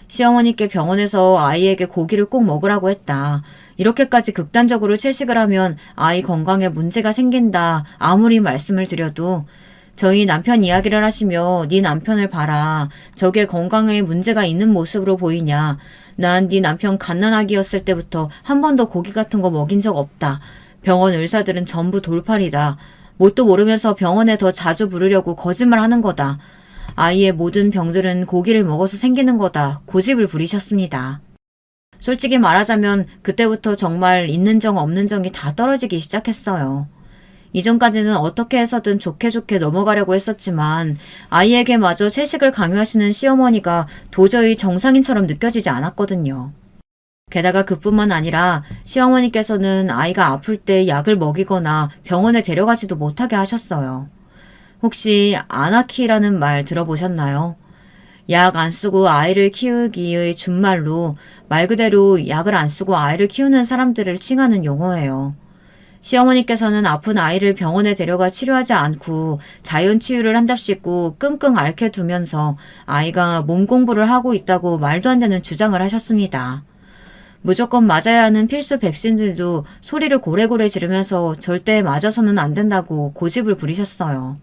시어머니께 병원에서 아이에게 고기를 꼭 먹으라고 했다. 이렇게까지 극단적으로 채식을 하면 아이 건강에 문제가 생긴다. 아무리 말씀을 드려도 저희 남편 이야기를 하시며 네 남편을 봐라. 저게 건강에 문제가 있는 모습으로 보이냐. 난 네 남편 갓난아기였을 때부터 한 번도 고기 같은 거 먹인 적 없다. 병원 의사들은 전부 돌팔이다. 뭣도 모르면서 병원에 더 자주 부르려고 거짓말 하는 거다. 아이의 모든 병들은 고기를 먹어서 생기는 거다. 고집을 부리셨습니다. 솔직히 말하자면 그때부터 정말 있는 정 없는 정이 다 떨어지기 시작했어요. 이전까지는 어떻게 해서든 좋게 넘어가려고 했었지만 아이에게마저 채식을 강요하시는 시어머니가 도저히 정상인처럼 느껴지지 않았거든요. 게다가 그뿐만 아니라 시어머니께서는 아이가 아플 때 약을 먹이거나 병원에 데려가지도 못하게 하셨어요. 혹시 아나키라는 말 들어보셨나요? 약 안 쓰고 아이를 키우기의 준말로 말 그대로 약을 안 쓰고 아이를 키우는 사람들을 칭하는 용어예요. 시어머니께서는 아픈 아이를 병원에 데려가 치료하지 않고 자연치유를 한답시고 끙끙 앓게 두면서 아이가 몸 공부를 하고 있다고 말도 안 되는 주장을 하셨습니다. 무조건 맞아야 하는 필수 백신들도 소리를 고래고래 지르면서 절대 맞아서는 안 된다고 고집을 부리셨어요.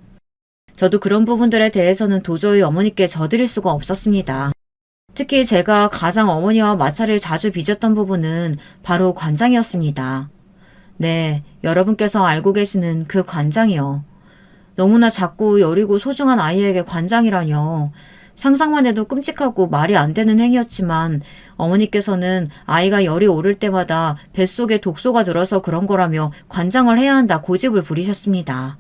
저도 그런 부분들에 대해서는 도저히 어머니께 져드릴 수가 없었습니다. 특히 제가 가장 어머니와 마찰을 자주 빚었던 부분은 바로 관장이었습니다. 네, 여러분께서 알고 계시는 그 관장이요. 너무나 작고 여리고 소중한 아이에게 관장이라뇨. 상상만 해도 끔찍하고 말이 안 되는 행위였지만 어머니께서는 아이가 열이 오를 때마다 뱃속에 독소가 들어서 그런 거라며 관장을 해야 한다 고집을 부리셨습니다.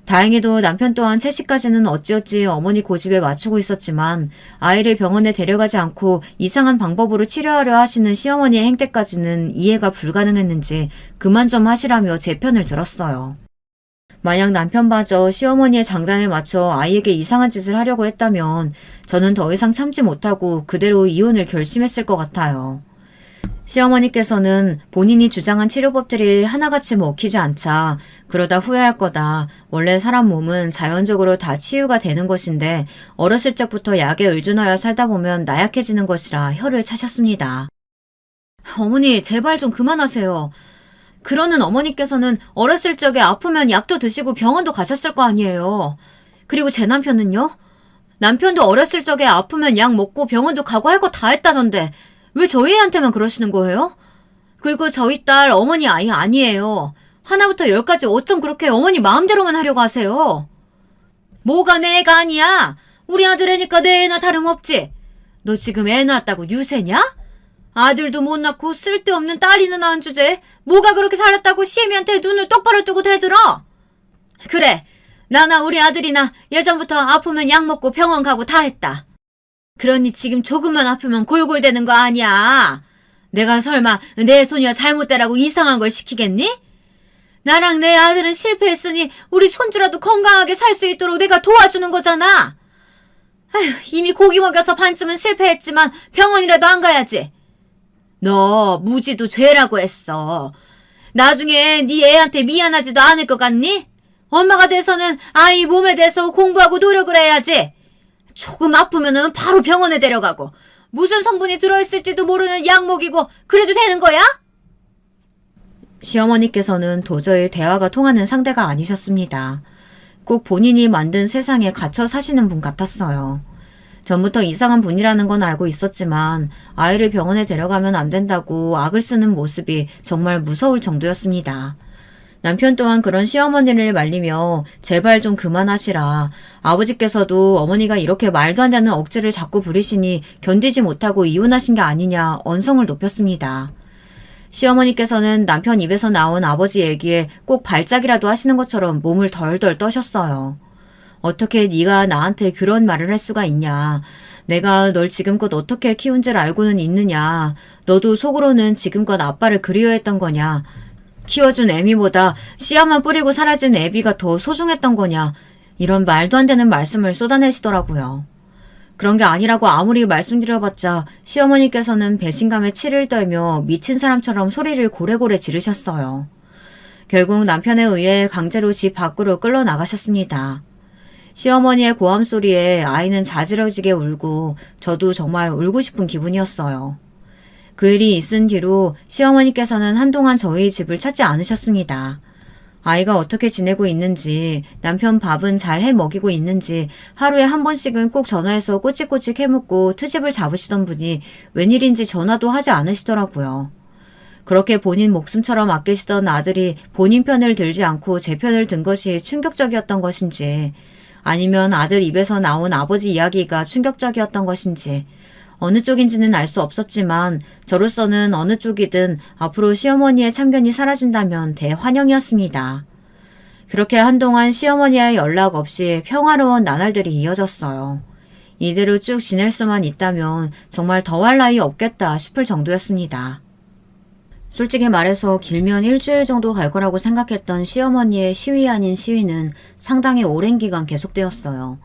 다행히도 남편 또한 채식까지는 어찌어찌 어머니 고집에 맞추고 있었지만 아이를 병원에 데려가지 않고 이상한 방법으로 치료하려 하시는 시어머니의 행태까지는 이해가 불가능했는지 그만 좀 하시라며 제 편을 들었어요. 만약 남편마저 시어머니의 장단에 맞춰 아이에게 이상한 짓을 하려고 했다면 저는 더 이상 참지 못하고 그대로 이혼을 결심했을 것 같아요. 시어머니께서는 본인이 주장한 치료법들이 하나같이 먹히지 않자 그러다 후회할 거다. 원래 사람 몸은 자연적으로 다 치유가 되는 것인데 어렸을 적부터 약에 의존하여 살다 보면 나약해지는 것이라 혀를 차셨습니다. 어머니 제발 좀 그만하세요. 그러는 어머니께서는 어렸을 적에 아프면 약도 드시고 병원도 가셨을 거 아니에요. 그리고 제 남편은요? 남편도 어렸을 적에 아프면 약 먹고 병원도 가고 할 거 다 했다던데 왜 저희 애한테만 그러시는 거예요? 그리고 저희 딸 어머니 아이 아니에요. 하나부터 열까지 어쩜 그렇게 어머니 마음대로만 하려고 하세요? 뭐가 내 애가 아니야? 우리 아들 애니까 내 애나 다름없지. 너 지금 애 낳았다고 유세냐? 아들도 못 낳고 쓸데없는 딸이나 낳은 주제에 뭐가 그렇게 살았다고 시애미한테 눈을 똑바로 뜨고 대들어? 그래, 나나 우리 아들이나 예전부터 아프면 약 먹고 병원 가고 다 했다. 그러니 지금 조금만 아프면 골골대는 거 아니야. 내가 설마 내 소녀 잘못되라고 이상한 걸 시키겠니? 나랑 내 아들은 실패했으니 우리 손주라도 건강하게 살 수 있도록 내가 도와주는 거잖아. 아휴, 이미 고기 먹여서 반쯤은 실패했지만 병원이라도 안 가야지. 너 무지도 죄라고 했어. 나중에 네 애한테 미안하지도 않을 것 같니? 엄마가 돼서는 아이 몸에 대해서 공부하고 노력을 해야지. 조금 아프면은 바로 병원에 데려가고 무슨 성분이 들어있을지도 모르는 약 먹이고 그래도 되는 거야? 시어머니께서는 도저히 대화가 통하는 상대가 아니셨습니다. 꼭 본인이 만든 세상에 갇혀 사시는 분 같았어요. 전부터 이상한 분이라는 건 알고 있었지만 아이를 병원에 데려가면 안 된다고 악을 쓰는 모습이 정말 무서울 정도였습니다. 남편 또한 그런 시어머니를 말리며 제발 좀 그만하시라. 아버지께서도 어머니가 이렇게 말도 안 되는 억지를 자꾸 부리시니 견디지 못하고 이혼하신 게 아니냐 언성을 높였습니다. 시어머니께서는 남편 입에서 나온 아버지 얘기에 꼭 발작이라도 하시는 것처럼 몸을 덜덜 떠셨어요. 어떻게 네가 나한테 그런 말을 할 수가 있냐. 내가 널 지금껏 어떻게 키운 줄 알고는 있느냐. 너도 속으로는 지금껏 아빠를 그리워했던 거냐. 키워준 애미보다 씨앗만 뿌리고 사라진 애비가 더 소중했던 거냐. 이런 말도 안 되는 말씀을 쏟아내시더라고요. 그런 게 아니라고 아무리 말씀드려봤자 시어머니께서는 배신감에 치를 떨며 미친 사람처럼 소리를 고래고래 지르셨어요. 결국 남편에 의해 강제로 집 밖으로 끌러 나가셨습니다. 시어머니의 고함 소리에 아이는 자지러지게 울고 저도 정말 울고 싶은 기분이었어요. 그 일이 있은 뒤로 시어머니께서는 한동안 저희 집을 찾지 않으셨습니다. 아이가 어떻게 지내고 있는지, 남편 밥은 잘 해 먹이고 있는지 하루에 한 번씩은 꼭 전화해서 꼬치꼬치 캐묻고 트집을 잡으시던 분이 웬일인지 전화도 하지 않으시더라고요. 그렇게 본인 목숨처럼 아끼시던 아들이 본인 편을 들지 않고 제 편을 든 것이 충격적이었던 것인지 아니면 아들 입에서 나온 아버지 이야기가 충격적이었던 것인지 어느 쪽인지는 알 수 없었지만 저로서는 어느 쪽이든 앞으로 시어머니의 참견이 사라진다면 대환영이었습니다. 그렇게 한동안 시어머니와의 연락 없이 평화로운 나날들이 이어졌어요. 이대로 쭉 지낼 수만 있다면 정말 더할 나위 없겠다 싶을 정도였습니다. 솔직히 말해서 길면 일주일 정도 갈 거라고 생각했던 시어머니의 시위 아닌 시위는 상당히 오랜 기간 계속되었어요.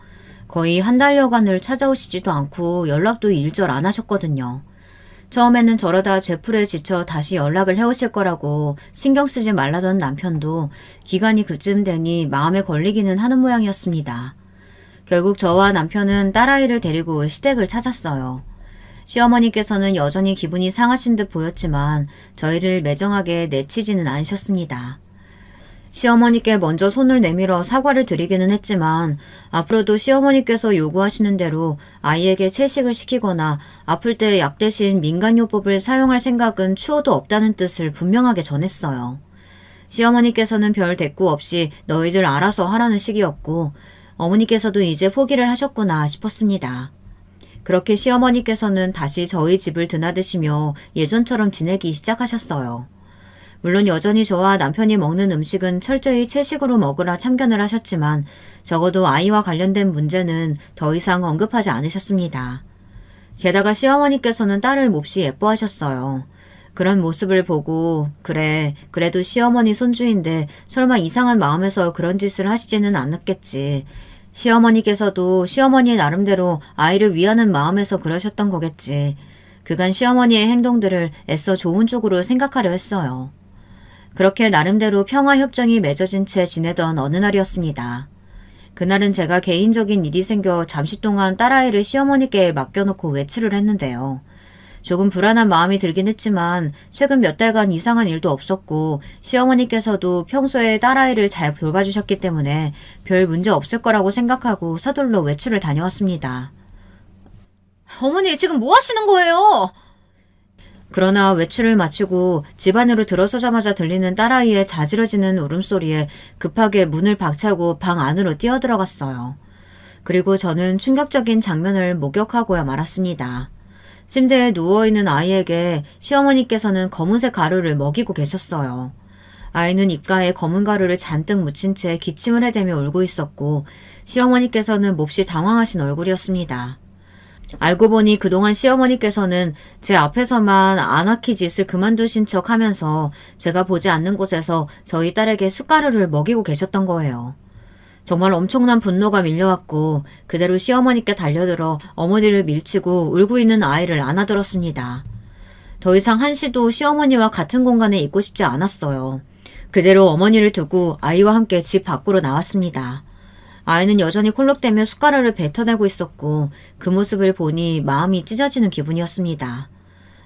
거의 한 달여간을 찾아오시지도 않고 연락도 일절 안 하셨거든요. 처음에는 저러다 제풀에 지쳐 다시 연락을 해오실 거라고 신경 쓰지 말라던 남편도 기간이 그쯤 되니 마음에 걸리기는 하는 모양이었습니다. 결국 저와 남편은 딸아이를 데리고 시댁을 찾았어요. 시어머니께서는 여전히 기분이 상하신 듯 보였지만 저희를 매정하게 내치지는 않으셨습니다. 시어머니께 먼저 손을 내밀어 사과를 드리기는 했지만 앞으로도 시어머니께서 요구하시는 대로 아이에게 채식을 시키거나 아플 때 약 대신 민간요법을 사용할 생각은 추호도 없다는 뜻을 분명하게 전했어요. 시어머니께서는 별 대꾸 없이 너희들 알아서 하라는 식이었고 어머니께서도 이제 포기를 하셨구나 싶었습니다. 그렇게 시어머니께서는 다시 저희 집을 드나드시며 예전처럼 지내기 시작하셨어요. 물론 여전히 저와 남편이 먹는 음식은 철저히 채식으로 먹으라 참견을 하셨지만 적어도 아이와 관련된 문제는 더 이상 언급하지 않으셨습니다. 게다가 시어머니께서는 딸을 몹시 예뻐하셨어요. 그런 모습을 보고 그래, 그래도 시어머니 손주인데 설마 이상한 마음에서 그런 짓을 하시지는 않았겠지. 시어머니께서도 시어머니의 나름대로 아이를 위하는 마음에서 그러셨던 거겠지. 그간 시어머니의 행동들을 애써 좋은 쪽으로 생각하려 했어요. 그렇게 나름대로 평화협정이 맺어진 채 지내던 어느 날이었습니다. 그날은 제가 개인적인 일이 생겨 잠시 동안 딸아이를 시어머니께 맡겨놓고 외출을 했는데요. 조금 불안한 마음이 들긴 했지만 최근 몇 달간 이상한 일도 없었고 시어머니께서도 평소에 딸아이를 잘 돌봐주셨기 때문에 별 문제 없을 거라고 생각하고 서둘러 외출을 다녀왔습니다. 어머니, 지금 뭐 하시는 거예요? 그러나 외출을 마치고 집 안으로 들어서자마자 들리는 딸아이의 자지러지는 울음소리에 급하게 문을 박차고 방 안으로 뛰어들어갔어요. 그리고 저는 충격적인 장면을 목격하고야 말았습니다. 침대에 누워있는 아이에게 시어머니께서는 검은색 가루를 먹이고 계셨어요. 아이는 입가에 검은 가루를 잔뜩 묻힌 채 기침을 해대며 울고 있었고 시어머니께서는 몹시 당황하신 얼굴이었습니다. 알고 보니 그동안 시어머니께서는 제 앞에서만 아나키 짓을 그만두신 척 하면서 제가 보지 않는 곳에서 저희 딸에게 숟가루를 먹이고 계셨던 거예요. 정말 엄청난 분노가 밀려왔고 그대로 시어머니께 달려들어 어머니를 밀치고 울고 있는 아이를 안아들었습니다. 더 이상 한시도 시어머니와 같은 공간에 있고 싶지 않았어요. 그대로 어머니를 두고 아이와 함께 집 밖으로 나왔습니다. 아이는 여전히 콜록대며 숟가락을 뱉어내고 있었고 그 모습을 보니 마음이 찢어지는 기분이었습니다.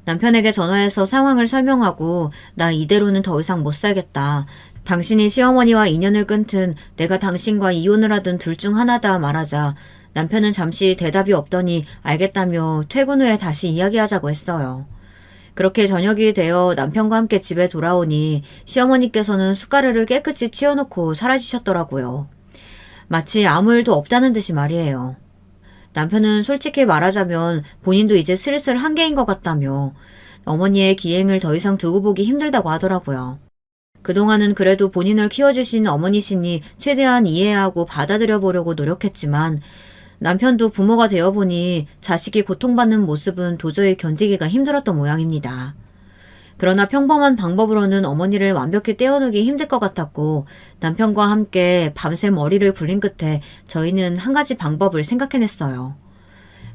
남편에게 전화해서 상황을 설명하고 나 이대로는 더 이상 못 살겠다. 당신이 시어머니와 인연을 끊든 내가 당신과 이혼을 하든 둘 중 하나다 말하자 남편은 잠시 대답이 없더니 알겠다며 퇴근 후에 다시 이야기하자고 했어요. 그렇게 저녁이 되어 남편과 함께 집에 돌아오니 시어머니께서는 숟가락을 깨끗이 치워놓고 사라지셨더라고요. 마치 아무 일도 없다는 듯이 말이에요. 남편은 솔직히 말하자면 본인도 이제 슬슬 한계인 것 같다며 어머니의 기행을 더 이상 두고 보기 힘들다고 하더라고요. 그동안은 그래도 본인을 키워주신 어머니시니 최대한 이해하고 받아들여 보려고 노력했지만 남편도 부모가 되어보니 자식이 고통받는 모습은 도저히 견디기가 힘들었던 모양입니다. 그러나 평범한 방법으로는 어머니를 완벽히 떼어놓기 힘들 것 같았고 남편과 함께 밤새 머리를 굴린 끝에 저희는 한 가지 방법을 생각해냈어요.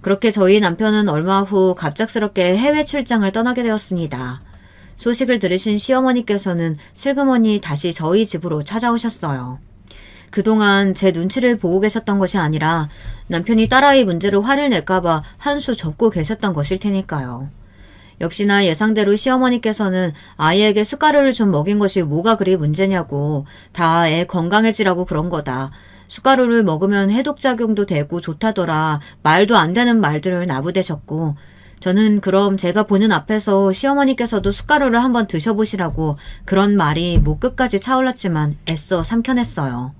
그렇게 저희 남편은 얼마 후 갑작스럽게 해외 출장을 떠나게 되었습니다. 소식을 들으신 시어머니께서는 슬그머니 다시 저희 집으로 찾아오셨어요. 그동안 제 눈치를 보고 계셨던 것이 아니라 남편이 딸아이 문제로 화를 낼까봐 한 수 접고 계셨던 것일 테니까요. 역시나 예상대로 시어머니께서는 아이에게 숟가루를 좀 먹인 것이 뭐가 그리 문제냐고 다 애 건강해지라고 그런 거다. 숟가루를 먹으면 해독작용도 되고 좋다더라. 말도 안 되는 말들을 나부대셨고 저는 그럼 제가 보는 앞에서 시어머니께서도 숟가루를 한번 드셔보시라고 그런 말이 목 끝까지 차올랐지만 애써 삼켜냈어요.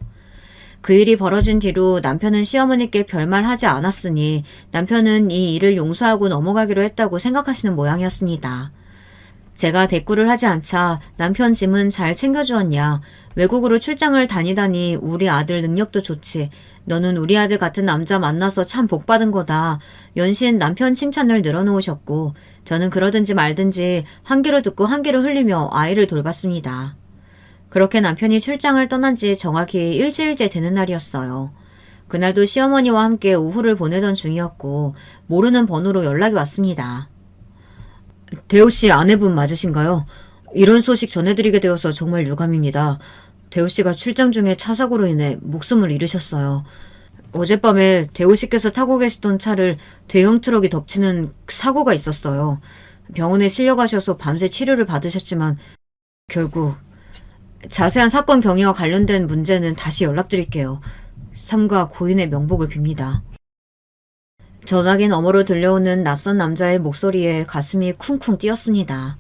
그 일이 벌어진 뒤로 남편은 시어머니께 별말 하지 않았으니 남편은 이 일을 용서하고 넘어가기로 했다고 생각하시는 모양이었습니다. 제가 대꾸를 하지 않자 남편 짐은 잘 챙겨주었냐. 외국으로 출장을 다니다니 우리 아들 능력도 좋지. 너는 우리 아들 같은 남자 만나서 참 복받은 거다. 연신 남편 칭찬을 늘어놓으셨고 저는 그러든지 말든지 한 귀로 듣고 한 귀로 흘리며 아이를 돌봤습니다. 그렇게 남편이 출장을 떠난 지 정확히 일주일째 되는 날이었어요. 그날도 시어머니와 함께 오후를 보내던 중이었고 모르는 번호로 연락이 왔습니다. 대호 씨 아내분 맞으신가요? 이런 소식 전해드리게 되어서 정말 유감입니다. 대호 씨가 출장 중에 차 사고로 인해 목숨을 잃으셨어요. 어젯밤에 대호 씨께서 타고 계시던 차를 대형 트럭이 덮치는 사고가 있었어요. 병원에 실려가셔서 밤새 치료를 받으셨지만 결국 자세한 사건 경위와 관련된 문제는 다시 연락드릴게요. 삼가 고인의 명복을 빕니다. 전화기 너머로 들려오는 낯선 남자의 목소리에 가슴이 쿵쿵 뛰었습니다.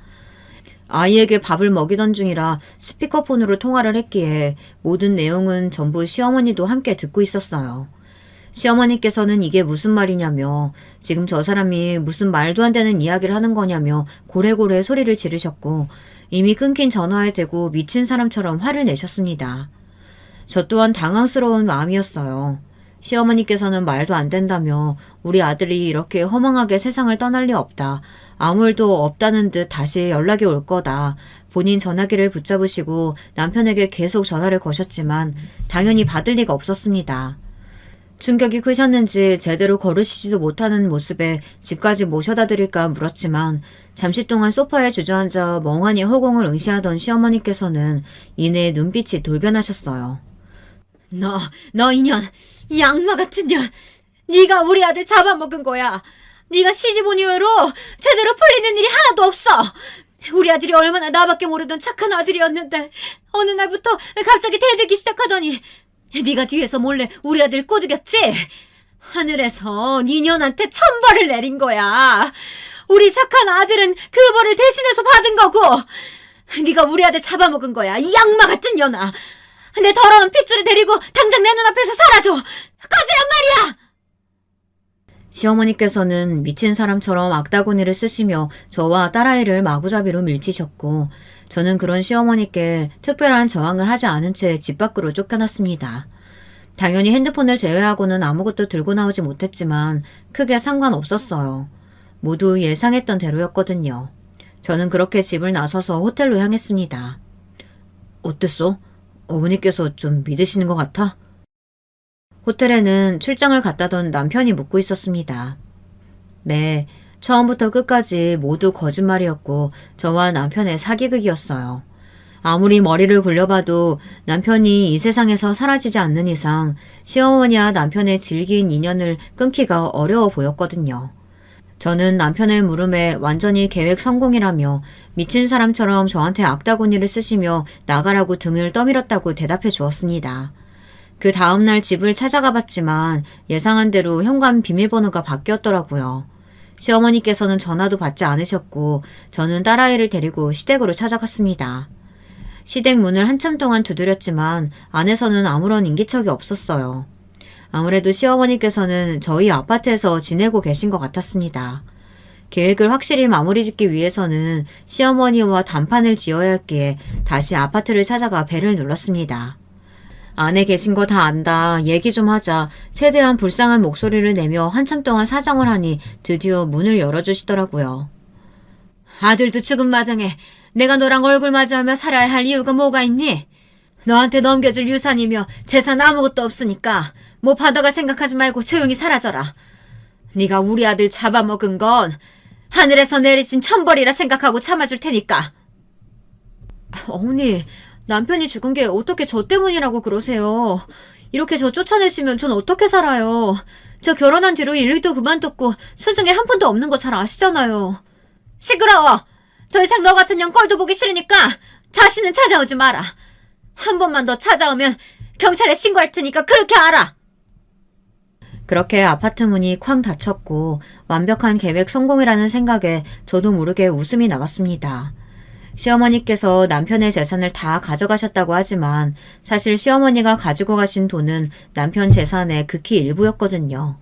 아이에게 밥을 먹이던 중이라 스피커폰으로 통화를 했기에 모든 내용은 전부 시어머니도 함께 듣고 있었어요. 시어머니께서는 이게 무슨 말이냐며 지금 저 사람이 무슨 말도 안 되는 이야기를 하는 거냐며 고래고래 소리를 지르셨고 이미 끊긴 전화에 대고 미친 사람처럼 화를 내셨습니다. 저 또한 당황스러운 마음이었어요. 시어머니께서는 말도 안 된다며 우리 아들이 이렇게 허망하게 세상을 떠날 리 없다. 아무 일도 없다는 듯 다시 연락이 올 거다. 본인 전화기를 붙잡으시고 남편에게 계속 전화를 거셨지만 당연히 받을 리가 없었습니다. 충격이 크셨는지 제대로 걸으시지도 못하는 모습에 집까지 모셔다 드릴까 물었지만 잠시 동안 소파에 주저앉아 멍하니 허공을 응시하던 시어머니께서는 이내 눈빛이 돌변하셨어요. 너 이년, 이 악마 같은 년, 네가 우리 아들 잡아먹은 거야. 네가 시집 온 이후로 제대로 풀리는 일이 하나도 없어. 우리 아들이 얼마나 나밖에 모르던 착한 아들이었는데 어느 날부터 갑자기 대들기 시작하더니 네가 뒤에서 몰래 우리 아들 꼬드겼지? 하늘에서 네 년한테 천벌을 내린 거야. 우리 착한 아들은 그 벌을 대신해서 받은 거고 네가 우리 아들 잡아먹은 거야. 이 악마 같은 년아. 내 더러운 핏줄을 데리고 당장 내 눈앞에서 사라져. 꺼지란 말이야. 시어머니께서는 미친 사람처럼 악다구니를 쓰시며 저와 딸아이를 마구잡이로 밀치셨고 저는 그런 시어머니께 특별한 저항을 하지 않은 채 집 밖으로 쫓겨났습니다. 당연히 핸드폰을 제외하고는 아무것도 들고 나오지 못했지만 크게 상관없었어요. 모두 예상했던 대로였거든요. 저는 그렇게 집을 나서서 호텔로 향했습니다. 어땠어? 어머니께서 좀 믿으시는 것 같아? 호텔에는 출장을 갔다던 남편이 묵고 있었습니다. 네, 처음부터 끝까지 모두 거짓말이었고 저와 남편의 사기극이었어요. 아무리 머리를 굴려봐도 남편이 이 세상에서 사라지지 않는 이상 시어머니와 남편의 질긴 인연을 끊기가 어려워 보였거든요. 저는 남편의 물음에 완전히 계획 성공이라며 미친 사람처럼 저한테 악다구니를 쓰시며 나가라고 등을 떠밀었다고 대답해 주었습니다. 그 다음날 집을 찾아가 봤지만 예상한 대로 현관 비밀번호가 바뀌었더라고요. 시어머니께서는 전화도 받지 않으셨고 저는 딸아이를 데리고 시댁으로 찾아갔습니다. 시댁 문을 한참 동안 두드렸지만 안에서는 아무런 인기척이 없었어요. 아무래도 시어머니께서는 저희 아파트에서 지내고 계신 것 같았습니다. 계획을 확실히 마무리 짓기 위해서는 시어머니와 단판을 지어야 했기에 다시 아파트를 찾아가 벨을 눌렀습니다. 안에 계신 거 다 안다. 얘기 좀 하자. 최대한 불쌍한 목소리를 내며 한참 동안 사정을 하니 드디어 문을 열어주시더라고요. 아들도 죽은 마당에 내가 너랑 얼굴 마주하며 살아야 할 이유가 뭐가 있니? 너한테 넘겨줄 유산이며 재산 아무것도 없으니까 뭐 받아갈 생각하지 말고 조용히 사라져라. 네가 우리 아들 잡아먹은 건 하늘에서 내리신 천벌이라 생각하고 참아줄 테니까. 어머니, 남편이 죽은 게 어떻게 저 때문이라고 그러세요. 이렇게 저 쫓아내시면 전 어떻게 살아요. 저 결혼한 뒤로 일도 그만뒀고 수중에 한 푼도 없는 거 잘 아시잖아요. 시끄러워. 더 이상 너 같은 년 꼴도 보기 싫으니까 다시는 찾아오지 마라. 한 번만 더 찾아오면 경찰에 신고할 테니까 그렇게 알아. 그렇게 아파트 문이 쾅 닫혔고 완벽한 계획 성공이라는 생각에 저도 모르게 웃음이 나왔습니다. 시어머니께서 남편의 재산을 다 가져가셨다고 하지만 사실 시어머니가 가지고 가신 돈은 남편 재산의 극히 일부였거든요.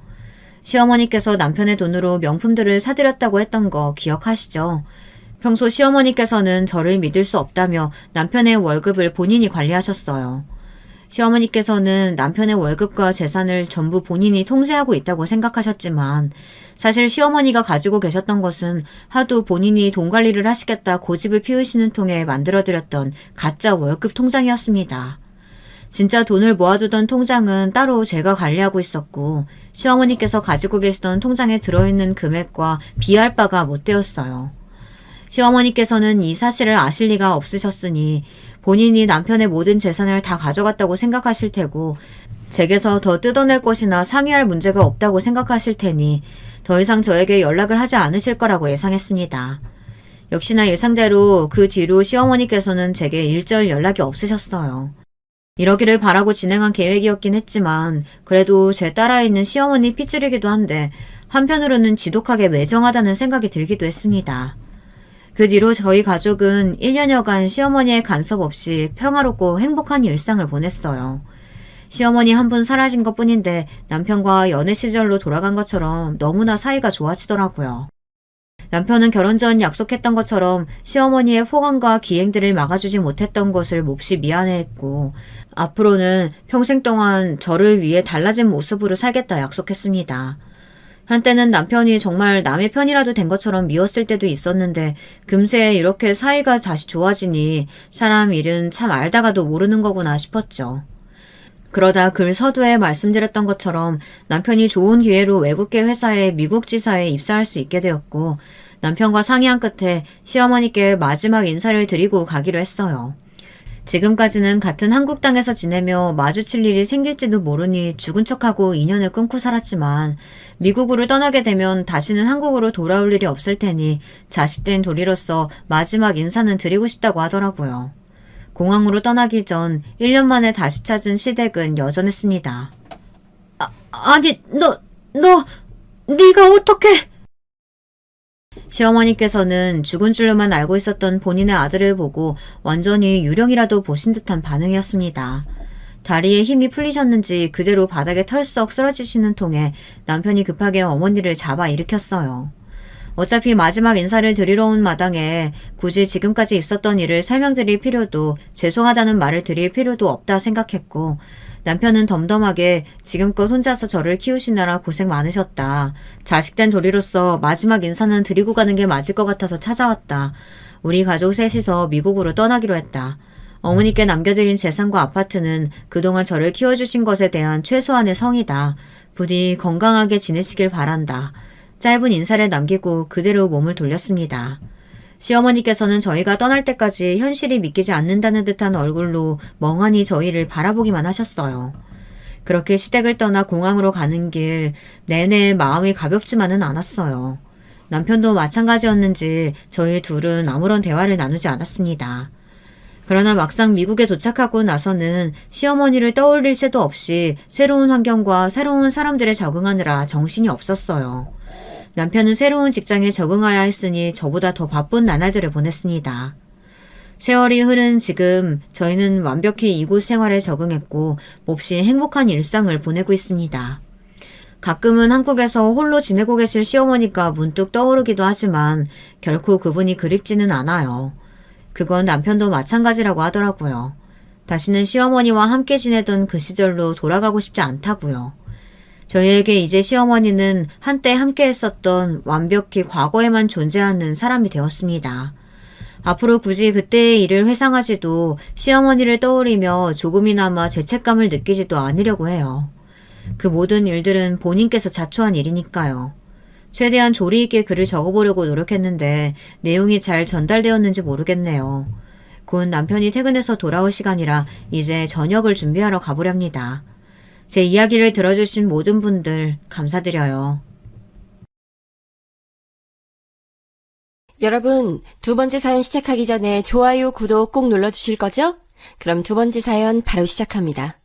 시어머니께서 남편의 돈으로 명품들을 사드렸다고 했던 거 기억하시죠? 평소 시어머니께서는 저를 믿을 수 없다며 남편의 월급을 본인이 관리하셨어요. 시어머니께서는 남편의 월급과 재산을 전부 본인이 통제하고 있다고 생각하셨지만 사실 시어머니가 가지고 계셨던 것은 하도 본인이 돈 관리를 하시겠다 고집을 피우시는 통에 만들어드렸던 가짜 월급 통장이었습니다. 진짜 돈을 모아두던 통장은 따로 제가 관리하고 있었고 시어머니께서 가지고 계시던 통장에 들어있는 금액과 비할 바가 못 되었어요. 시어머니께서는 이 사실을 아실 리가 없으셨으니 본인이 남편의 모든 재산을 다 가져갔다고 생각하실 테고 제게서 더 뜯어낼 것이나 상의할 문제가 없다고 생각하실 테니 더 이상 저에게 연락을 하지 않으실 거라고 예상했습니다. 역시나 예상대로 그 뒤로 시어머니께서는 제게 일절 연락이 없으셨어요. 이러기를 바라고 진행한 계획이었긴 했지만 그래도 제 딸아 있는 시어머니 핏줄이기도 한데 한편으로는 지독하게 매정하다는 생각이 들기도 했습니다. 그 뒤로 저희 가족은 1년여간 시어머니의 간섭 없이 평화롭고 행복한 일상을 보냈어요. 시어머니 한 분 사라진 것 뿐인데 남편과 연애 시절로 돌아간 것처럼 너무나 사이가 좋아지더라고요. 남편은 결혼 전 약속했던 것처럼 시어머니의 포간과 기행들을 막아주지 못했던 것을 몹시 미안해했고 앞으로는 평생 동안 저를 위해 달라진 모습으로 살겠다 약속했습니다. 한때는 남편이 정말 남의 편이라도 된 것처럼 미웠을 때도 있었는데 금세 이렇게 사이가 다시 좋아지니 사람 일은 참 알다가도 모르는 거구나 싶었죠. 그러다 글 서두에 말씀드렸던 것처럼 남편이 좋은 기회로 외국계 회사에 미국 지사에 입사할 수 있게 되었고 남편과 상의한 끝에 시어머니께 마지막 인사를 드리고 가기로 했어요. 지금까지는 같은 한국 땅에서 지내며 마주칠 일이 생길지도 모르니 죽은 척하고 인연을 끊고 살았지만 미국으로 떠나게 되면 다시는 한국으로 돌아올 일이 없을 테니 자식된 도리로서 마지막 인사는 드리고 싶다고 하더라고요. 공항으로 떠나기 전 1년 만에 다시 찾은 시댁은 여전했습니다. 아니, 네가 어떻게... 시어머니께서는 죽은 줄로만 알고 있었던 본인의 아들을 보고 완전히 유령이라도 보신 듯한 반응이었습니다. 다리에 힘이 풀리셨는지 그대로 바닥에 털썩 쓰러지시는 통에 남편이 급하게 어머니를 잡아 일으켰어요. 어차피 마지막 인사를 드리러 온 마당에 굳이 지금까지 있었던 일을 설명드릴 필요도 죄송하다는 말을 드릴 필요도 없다 생각했고 남편은 덤덤하게 지금껏 혼자서 저를 키우시느라 고생 많으셨다. 자식된 도리로서 마지막 인사는 드리고 가는 게 맞을 것 같아서 찾아왔다. 우리 가족 셋이서 미국으로 떠나기로 했다. 어머니께 남겨드린 재산과 아파트는 그동안 저를 키워주신 것에 대한 최소한의 성이다. 부디 건강하게 지내시길 바란다. 짧은 인사를 남기고 그대로 몸을 돌렸습니다. 시어머니께서는 저희가 떠날 때까지 현실이 믿기지 않는다는 듯한 얼굴로 멍하니 저희를 바라보기만 하셨어요. 그렇게 시댁을 떠나 공항으로 가는 길 내내 마음이 가볍지만은 않았어요. 남편도 마찬가지였는지 저희 둘은 아무런 대화를 나누지 않았습니다. 그러나 막상 미국에 도착하고 나서는 시어머니를 떠올릴 새도 없이 새로운 환경과 새로운 사람들에 적응하느라 정신이 없었어요. 남편은 새로운 직장에 적응해야 했으니 저보다 더 바쁜 나날들을 보냈습니다. 세월이 흐른 지금 저희는 완벽히 이곳 생활에 적응했고 몹시 행복한 일상을 보내고 있습니다. 가끔은 한국에서 홀로 지내고 계실 시어머니가 문득 떠오르기도 하지만 결코 그분이 그립지는 않아요. 그건 남편도 마찬가지라고 하더라고요. 다시는 시어머니와 함께 지내던 그 시절로 돌아가고 싶지 않다고요. 저희에게 이제 시어머니는 한때 함께 했었던 완벽히 과거에만 존재하는 사람이 되었습니다. 앞으로 굳이 그때의 일을 회상하지도 시어머니를 떠올리며 조금이나마 죄책감을 느끼지도 않으려고 해요. 그 모든 일들은 본인께서 자초한 일이니까요. 최대한 조리 있게 글을 적어보려고 노력했는데 내용이 잘 전달되었는지 모르겠네요. 곧 남편이 퇴근해서 돌아올 시간이라 이제 저녁을 준비하러 가보렵니다. 제 이야기를 들어주신 모든 분들 감사드려요. 여러분, 두 번째 사연 시작하기 전에 좋아요, 구독 꼭 눌러주실 거죠? 그럼 두 번째 사연 바로 시작합니다.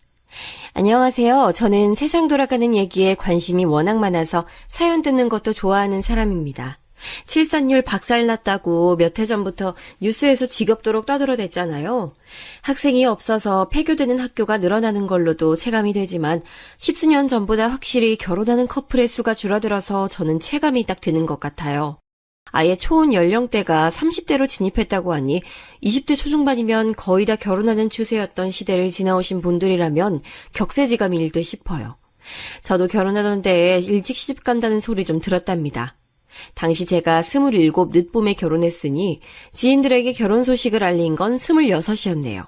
안녕하세요. 저는 세상 돌아가는 얘기에 관심이 워낙 많아서 사연 듣는 것도 좋아하는 사람입니다. 출산율 박살났다고 몇 해 전부터 뉴스에서 지겹도록 떠들어댔잖아요. 학생이 없어서 폐교되는 학교가 늘어나는 걸로도 체감이 되지만 십수년 전보다 확실히 결혼하는 커플의 수가 줄어들어서 저는 체감이 딱 되는 것 같아요. 아예 초혼 연령대가 30대로 진입했다고 하니 20대 초중반이면 거의 다 결혼하는 추세였던 시대를 지나오신 분들이라면 격세지감이 일듯 싶어요. 저도 결혼하던 때에 일찍 시집 간다는 소리 좀 들었답니다. 당시 제가 27 늦봄에 결혼했으니 지인들에게 결혼 소식을 알린 건 26이었네요.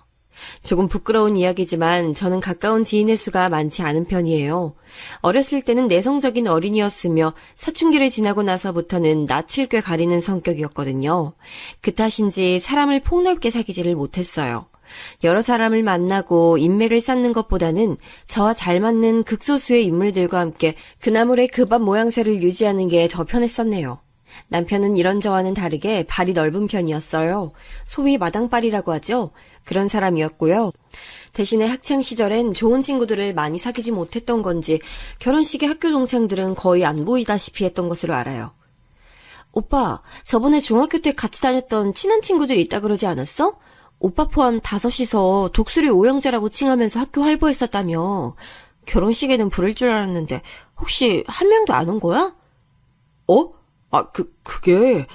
조금 부끄러운 이야기지만 저는 가까운 지인의 수가 많지 않은 편이에요. 어렸을 때는 내성적인 어린이였으며 사춘기를 지나고 나서부터는 낯을 꽤 가리는 성격이었거든요. 그 탓인지 사람을 폭넓게 사귀지를 못했어요. 여러 사람을 만나고 인맥을 쌓는 것보다는 저와 잘 맞는 극소수의 인물들과 함께 그나물의 그 밥 모양새를 유지하는 게 더 편했었네요. 남편은 이런 저와는 다르게 발이 넓은 편이었어요. 소위 마당발이라고 하죠. 그런 사람이었고요. 대신에 학창 시절엔 좋은 친구들을 많이 사귀지 못했던 건지 결혼식에 학교 동창들은 거의 안 보이다시피 했던 것으로 알아요. 오빠, 저번에 중학교 때 같이 다녔던 친한 친구들이 있다 그러지 않았어? 오빠 포함 5이서 독수리 오형제라고 칭하면서 학교 활보했었다며. 결혼식에는 부를 줄 알았는데 혹시 한 명도 안 온 거야? 그게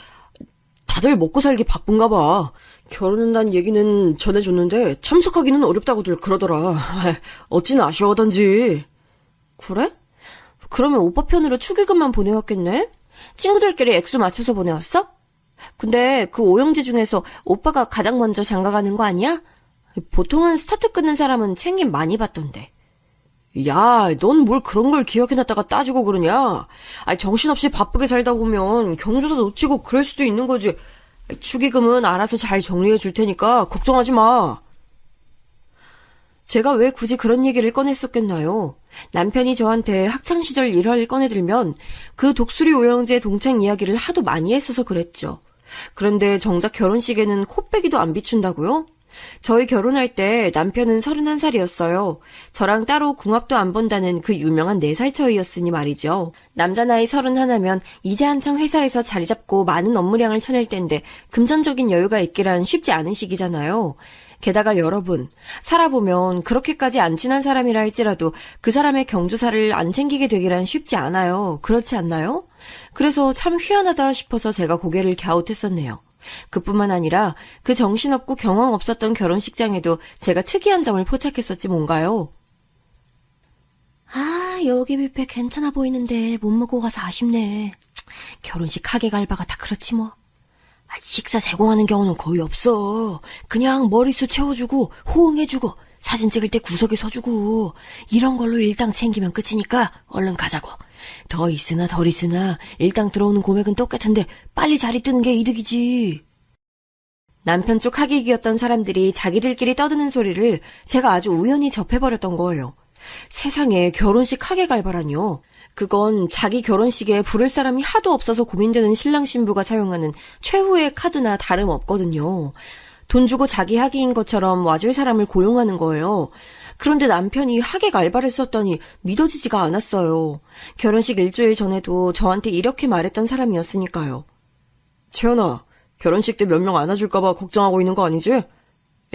다들 먹고 살기 바쁜가 봐. 결혼한다는 얘기는 전해줬는데 참석하기는 어렵다고들 그러더라. 어찌나 아쉬워하던지. 그래? 그러면 오빠 편으로 축의금만 보내왔겠네? 친구들끼리 액수 맞춰서 보내왔어? 근데 그 오형제 중에서 오빠가 가장 먼저 장가가는 거 아니야? 보통은 스타트 끊는 사람은 챙김 많이 받던데. 야, 넌 뭘 그런 걸 기억해놨다가 따지고 그러냐? 정신없이 바쁘게 살다 보면 경조사 놓치고 그럴 수도 있는 거지. 축의금은 알아서 잘 정리해 줄 테니까 걱정하지 마. 제가 왜 굳이 그런 얘기를 꺼냈었겠나요? 남편이 저한테 학창시절 일화를 꺼내들면 그 독수리 오형제 동창 이야기를 하도 많이 했어서 그랬죠. 그런데 정작 결혼식에는 코빼기도 안 비춘다고요? 저희 결혼할 때 남편은 31살이었어요. 저랑 따로 궁합도 안 본다는 그 유명한 4살 차이였으니 말이죠. 남자 나이 31면 이제 한창 회사에서 자리 잡고 많은 업무량을 쳐낼 텐데 금전적인 여유가 있기란 쉽지 않은 시기잖아요. 게다가 여러분, 살아보면 그렇게까지 안 친한 사람이라 할지라도 그 사람의 경조사를 안 챙기게 되기란 쉽지 않아요. 그렇지 않나요? 그래서 참 희한하다 싶어서 제가 고개를 갸웃했었네요. 그뿐만 아니라 그 정신없고 경황 없었던 결혼식장에도 제가 특이한 점을 포착했었지 뭔가요. 아, 여기 뷔페 괜찮아 보이는데 못 먹고 가서 아쉽네. 결혼식 하객 알바가 다 그렇지 뭐. 식사 제공하는 경우는 거의 없어. 그냥 머리수 채워주고 호응해주고 사진 찍을 때 구석에 서주고 이런 걸로 일당 챙기면 끝이니까 얼른 가자고. 더 있으나 덜 있으나 일당 들어오는 금액은 똑같은데 빨리 자리 뜨는 게 이득이지. 남편 쪽 하객이었던 사람들이 자기들끼리 떠드는 소리를 제가 아주 우연히 접해버렸던 거예요. 세상에 결혼식 하객 알바라뇨. 그건 자기 결혼식에 부를 사람이 하도 없어서 고민되는 신랑 신부가 사용하는 최후의 카드나 다름없거든요. 돈 주고 자기 하객인 것처럼 와줄 사람을 고용하는 거예요. 그런데 남편이 하객 알바를 썼더니 믿어지지가 않았어요. 결혼식 일주일 전에도 저한테 이렇게 말했던 사람이었으니까요. 채연아, 결혼식 때 몇 명 안아줄까봐 걱정하고 있는 거 아니지?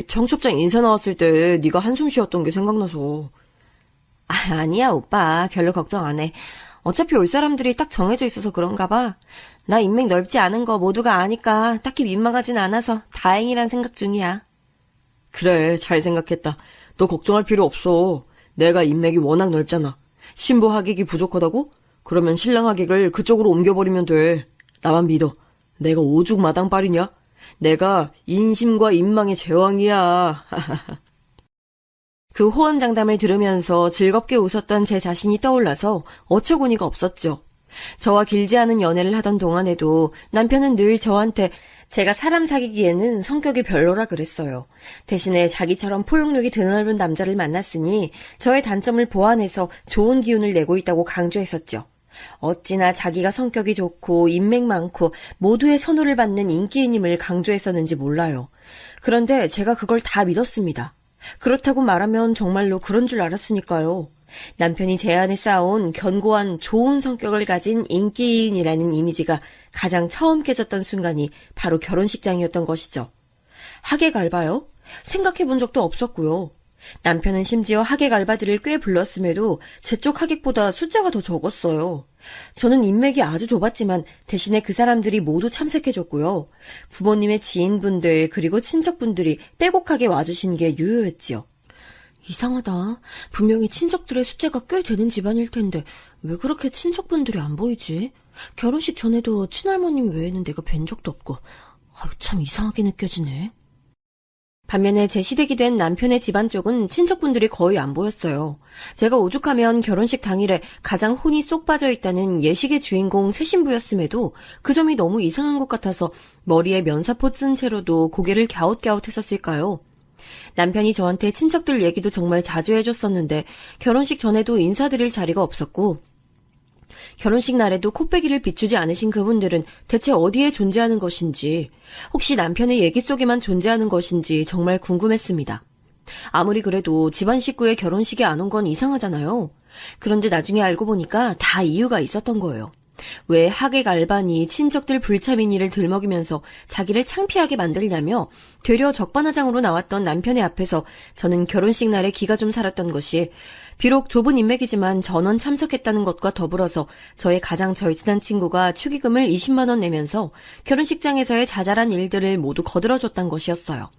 청첩장 인사 나왔을 때 네가 한숨 쉬었던 게 생각나서. 아니야 오빠, 별로 걱정 안 해. 어차피 올 사람들이 딱 정해져 있어서 그런가 봐. 나 인맥 넓지 않은 거 모두가 아니까 딱히 민망하진 않아서 다행이란 생각 중이야. 그래, 잘 생각했다. 너 걱정할 필요 없어. 내가 인맥이 워낙 넓잖아. 신부 하객이 부족하다고? 그러면 신랑 하객을 그쪽으로 옮겨버리면 돼. 나만 믿어. 내가 오죽 마당발이냐? 내가 인심과 인망의 제왕이야. 그 호언장담을 들으면서 즐겁게 웃었던 제 자신이 떠올라서 어처구니가 없었죠. 저와 길지 않은 연애를 하던 동안에도 남편은 늘 저한테 제가 사람 사귀기에는 성격이 별로라 그랬어요. 대신에 자기처럼 포용력이 드넓은 남자를 만났으니 저의 단점을 보완해서 좋은 기운을 내고 있다고 강조했었죠. 어찌나 자기가 성격이 좋고 인맥 많고 모두의 선호를 받는 인기인임을 강조했었는지 몰라요. 그런데 제가 그걸 다 믿었습니다. 그렇다고 말하면 정말로 그런 줄 알았으니까요. 남편이 제 안에 쌓아온 견고한 좋은 성격을 가진 인기인이라는 이미지가 가장 처음 깨졌던 순간이 바로 결혼식장이었던 것이죠. 하객 알바요? 생각해본 적도 없었고요. 남편은 심지어 하객 알바들을 꽤 불렀음에도 제 쪽 하객보다 숫자가 더 적었어요. 저는 인맥이 아주 좁았지만 대신에 그 사람들이 모두 참석해줬고요. 부모님의 지인분들 그리고 친척분들이 빼곡하게 와주신 게 유효했지요. 이상하다. 분명히 친척들의 숫자가 꽤 되는 집안일 텐데 왜 그렇게 친척분들이 안 보이지? 결혼식 전에도 친할머님 외에는 내가 뵌 적도 없고 참 이상하게 느껴지네. 반면에 제 시댁이 된 남편의 집안 쪽은 친척분들이 거의 안 보였어요. 제가 오죽하면 결혼식 당일에 가장 혼이 쏙 빠져있다는 예식의 주인공 새신부였음에도 그 점이 너무 이상한 것 같아서 머리에 면사포 쓴 채로도 고개를 갸웃갸웃했었을까요? 남편이 저한테 친척들 얘기도 정말 자주 해줬었는데 결혼식 전에도 인사드릴 자리가 없었고 결혼식 날에도 코빼기를 비추지 않으신 그분들은 대체 어디에 존재하는 것인지, 혹시 남편의 얘기 속에만 존재하는 것인지 정말 궁금했습니다. 아무리 그래도 집안 식구의 결혼식에 안 온 건 이상하잖아요. 그런데 나중에 알고 보니까 다 이유가 있었던 거예요. 왜 하객 알바니 친척들 불참인이를 들먹이면서 자기를 창피하게 만들냐며 되려 적반하장으로 나왔던 남편의 앞에서 저는 결혼식 날에 기가 좀 살았던 것이 비록 좁은 인맥이지만 전원 참석했다는 것과 더불어서 저의 가장 절친한 친구가 축의금을 20만 원 내면서 결혼식장에서의 자잘한 일들을 모두 거들어줬단 것이었어요.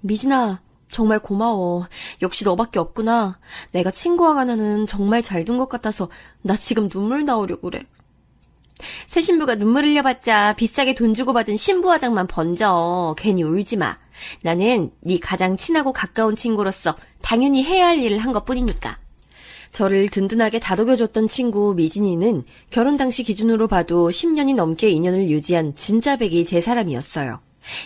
미진아, 정말 고마워. 역시 너밖에 없구나. 내가 친구와 가나는 정말 잘 둔 것 같아서 나 지금 눈물 나오려고 그래. 새 신부가 눈물 흘려봤자 비싸게 돈 주고 받은 신부 화장만 번져. 괜히 울지 마. 나는 네 가장 친하고 가까운 친구로서 당연히 해야 할 일을 한 것뿐이니까. 저를 든든하게 다독여줬던 친구 미진이는 결혼 당시 기준으로 봐도 10년이 넘게 인연을 유지한 진짜 백이 제 사람이었어요.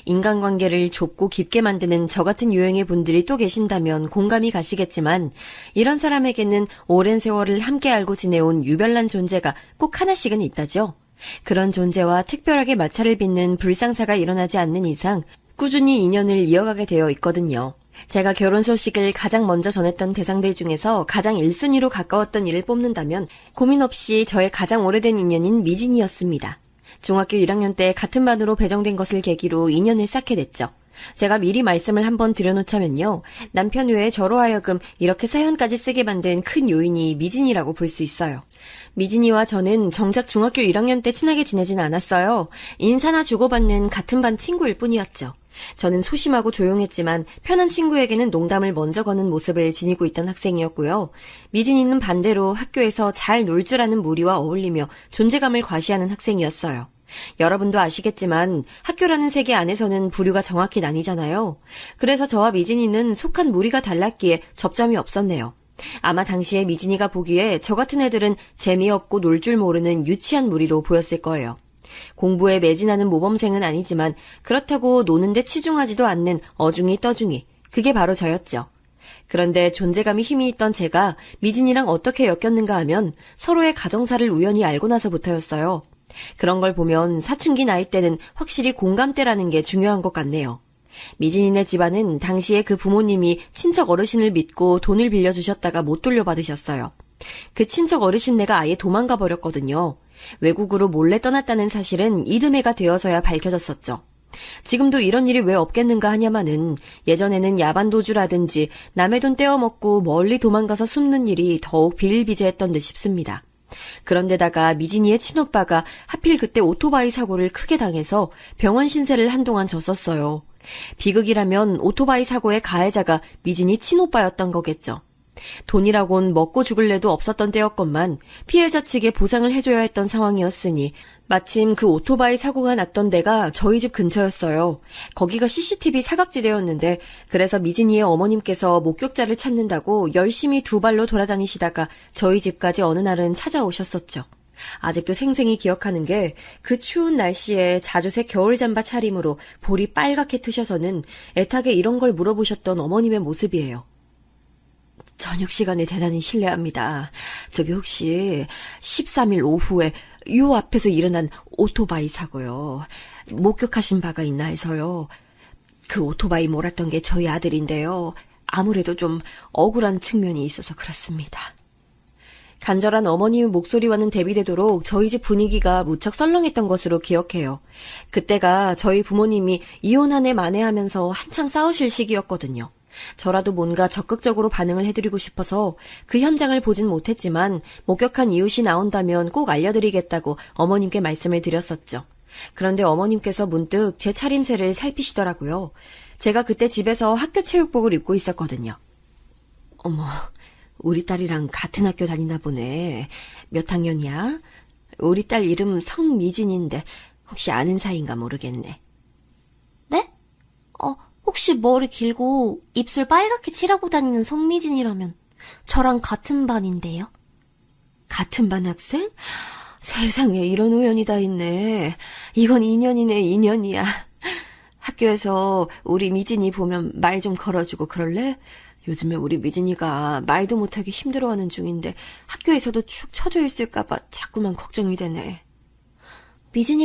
인간관계를 좁고 깊게 만드는 저 같은 유형의 분들이 또 계신다면 공감이 가시겠지만 이런 사람에게는 오랜 세월을 함께 알고 지내온 유별난 존재가 꼭 하나씩은 있다죠. 그런 존재와 특별하게 마찰을 빚는 불상사가 일어나지 않는 이상 꾸준히 인연을 이어가게 되어 있거든요. 제가 결혼 소식을 가장 먼저 전했던 대상들 중에서 가장 1순위로 가까웠던 이를 뽑는다면 고민 없이 저의 가장 오래된 인연인 미진이었습니다. 중학교 1학년 때 같은 반으로 배정된 것을 계기로 인연을 쌓게 됐죠. 제가 미리 말씀을 한번 드려놓자면요. 남편 외에 저로 하여금 이렇게 사연까지 쓰게 만든 큰 요인이 미진이라고 볼 수 있어요. 미진이와 저는 정작 중학교 1학년 때 친하게 지내진 않았어요. 인사나 주고받는 같은 반 친구일 뿐이었죠. 저는 소심하고 조용했지만 편한 친구에게는 농담을 먼저 거는 모습을 지니고 있던 학생이었고요. 미진이는 반대로 학교에서 잘 놀 줄 아는 무리와 어울리며 존재감을 과시하는 학생이었어요. 여러분도 아시겠지만 학교라는 세계 안에서는 부류가 정확히 나뉘잖아요. 그래서 저와 미진이는 속한 무리가 달랐기에 접점이 없었네요. 아마 당시에 미진이가 보기에 저 같은 애들은 재미없고 놀 줄 모르는 유치한 무리로 보였을 거예요. 공부에 매진하는 모범생은 아니지만 그렇다고 노는데 치중하지도 않는 어중이 떠중이, 그게 바로 저였죠. 그런데 존재감이 힘이 있던 제가 미진이랑 어떻게 엮였는가 하면 서로의 가정사를 우연히 알고 나서부터였어요. 그런 걸 보면 사춘기 나이 때는 확실히 공감대라는 게 중요한 것 같네요. 미진이네 집안은 당시에 그 부모님이 친척 어르신을 믿고 돈을 빌려주셨다가 못 돌려받으셨어요. 그 친척 어르신네가 아예 도망가 버렸거든요. 외국으로 몰래 떠났다는 사실은 이듬해가 되어서야 밝혀졌었죠. 지금도 이런 일이 왜 없겠는가 하냐마는 예전에는 야반도주라든지 남의 돈 떼어먹고 멀리 도망가서 숨는 일이 더욱 비일비재했던 듯 싶습니다. 그런데다가 미진이의 친오빠가 하필 그때 오토바이 사고를 크게 당해서 병원 신세를 한동안 졌었어요. 비극이라면 오토바이 사고의 가해자가 미진이 친오빠였던 거겠죠. 돈이라곤 먹고 죽을래도 없었던 때였건만 피해자 측에 보상을 해줘야 했던 상황이었으니 마침 그 오토바이 사고가 났던 데가 저희 집 근처였어요. 거기가 CCTV 사각지대였는데 그래서 미진이의 어머님께서 목격자를 찾는다고 열심히 두 발로 돌아다니시다가 저희 집까지 어느 날은 찾아오셨었죠. 아직도 생생히 기억하는 게 그 추운 날씨에 자주색 겨울잠바 차림으로 볼이 빨갛게 트셔서는 애타게 이런 걸 물어보셨던 어머님의 모습이에요. 저녁 시간에 대단히 실례합니다. 저기 혹시 13일 오후에 요 앞에서 일어난 오토바이 사고요. 목격하신 바가 있나 해서요. 그 오토바이 몰았던 게 저희 아들인데요. 아무래도 좀 억울한 측면이 있어서 그렇습니다. 간절한 어머님의 목소리와는 대비되도록 저희 집 분위기가 무척 썰렁했던 것으로 기억해요. 그때가 저희 부모님이 이혼 한 해 만회하면서 한창 싸우실 시기였거든요. 저라도 뭔가 적극적으로 반응을 해드리고 싶어서 그 현장을 보진 못했지만 목격한 이웃이 나온다면 꼭 알려드리겠다고 어머님께 말씀을 드렸었죠. 그런데 어머님께서 문득 제 차림새를 살피시더라고요. 제가 그때 집에서 학교 체육복을 입고 있었거든요. 어머, 우리 딸이랑 같은 학교 다니나 보네. 몇 학년이야? 우리 딸 이름 성미진인데 혹시 아는 사이인가 모르겠네. 네? 혹시 머리 길고 입술 빨갛게 칠하고 다니는 성미진이라면 저랑 같은 반인데요. 같은 반 학생? 세상에 이런 우연이 다 있네. 이건 인연이네, 인연이야. 학교에서 우리 미진이 보면 말 좀 걸어주고 그럴래? 요즘에 우리 미진이가 말도 못하게 힘들어하는 중인데 학교에서도 축 처져 있을까봐 자꾸만 걱정이 되네. 미진이가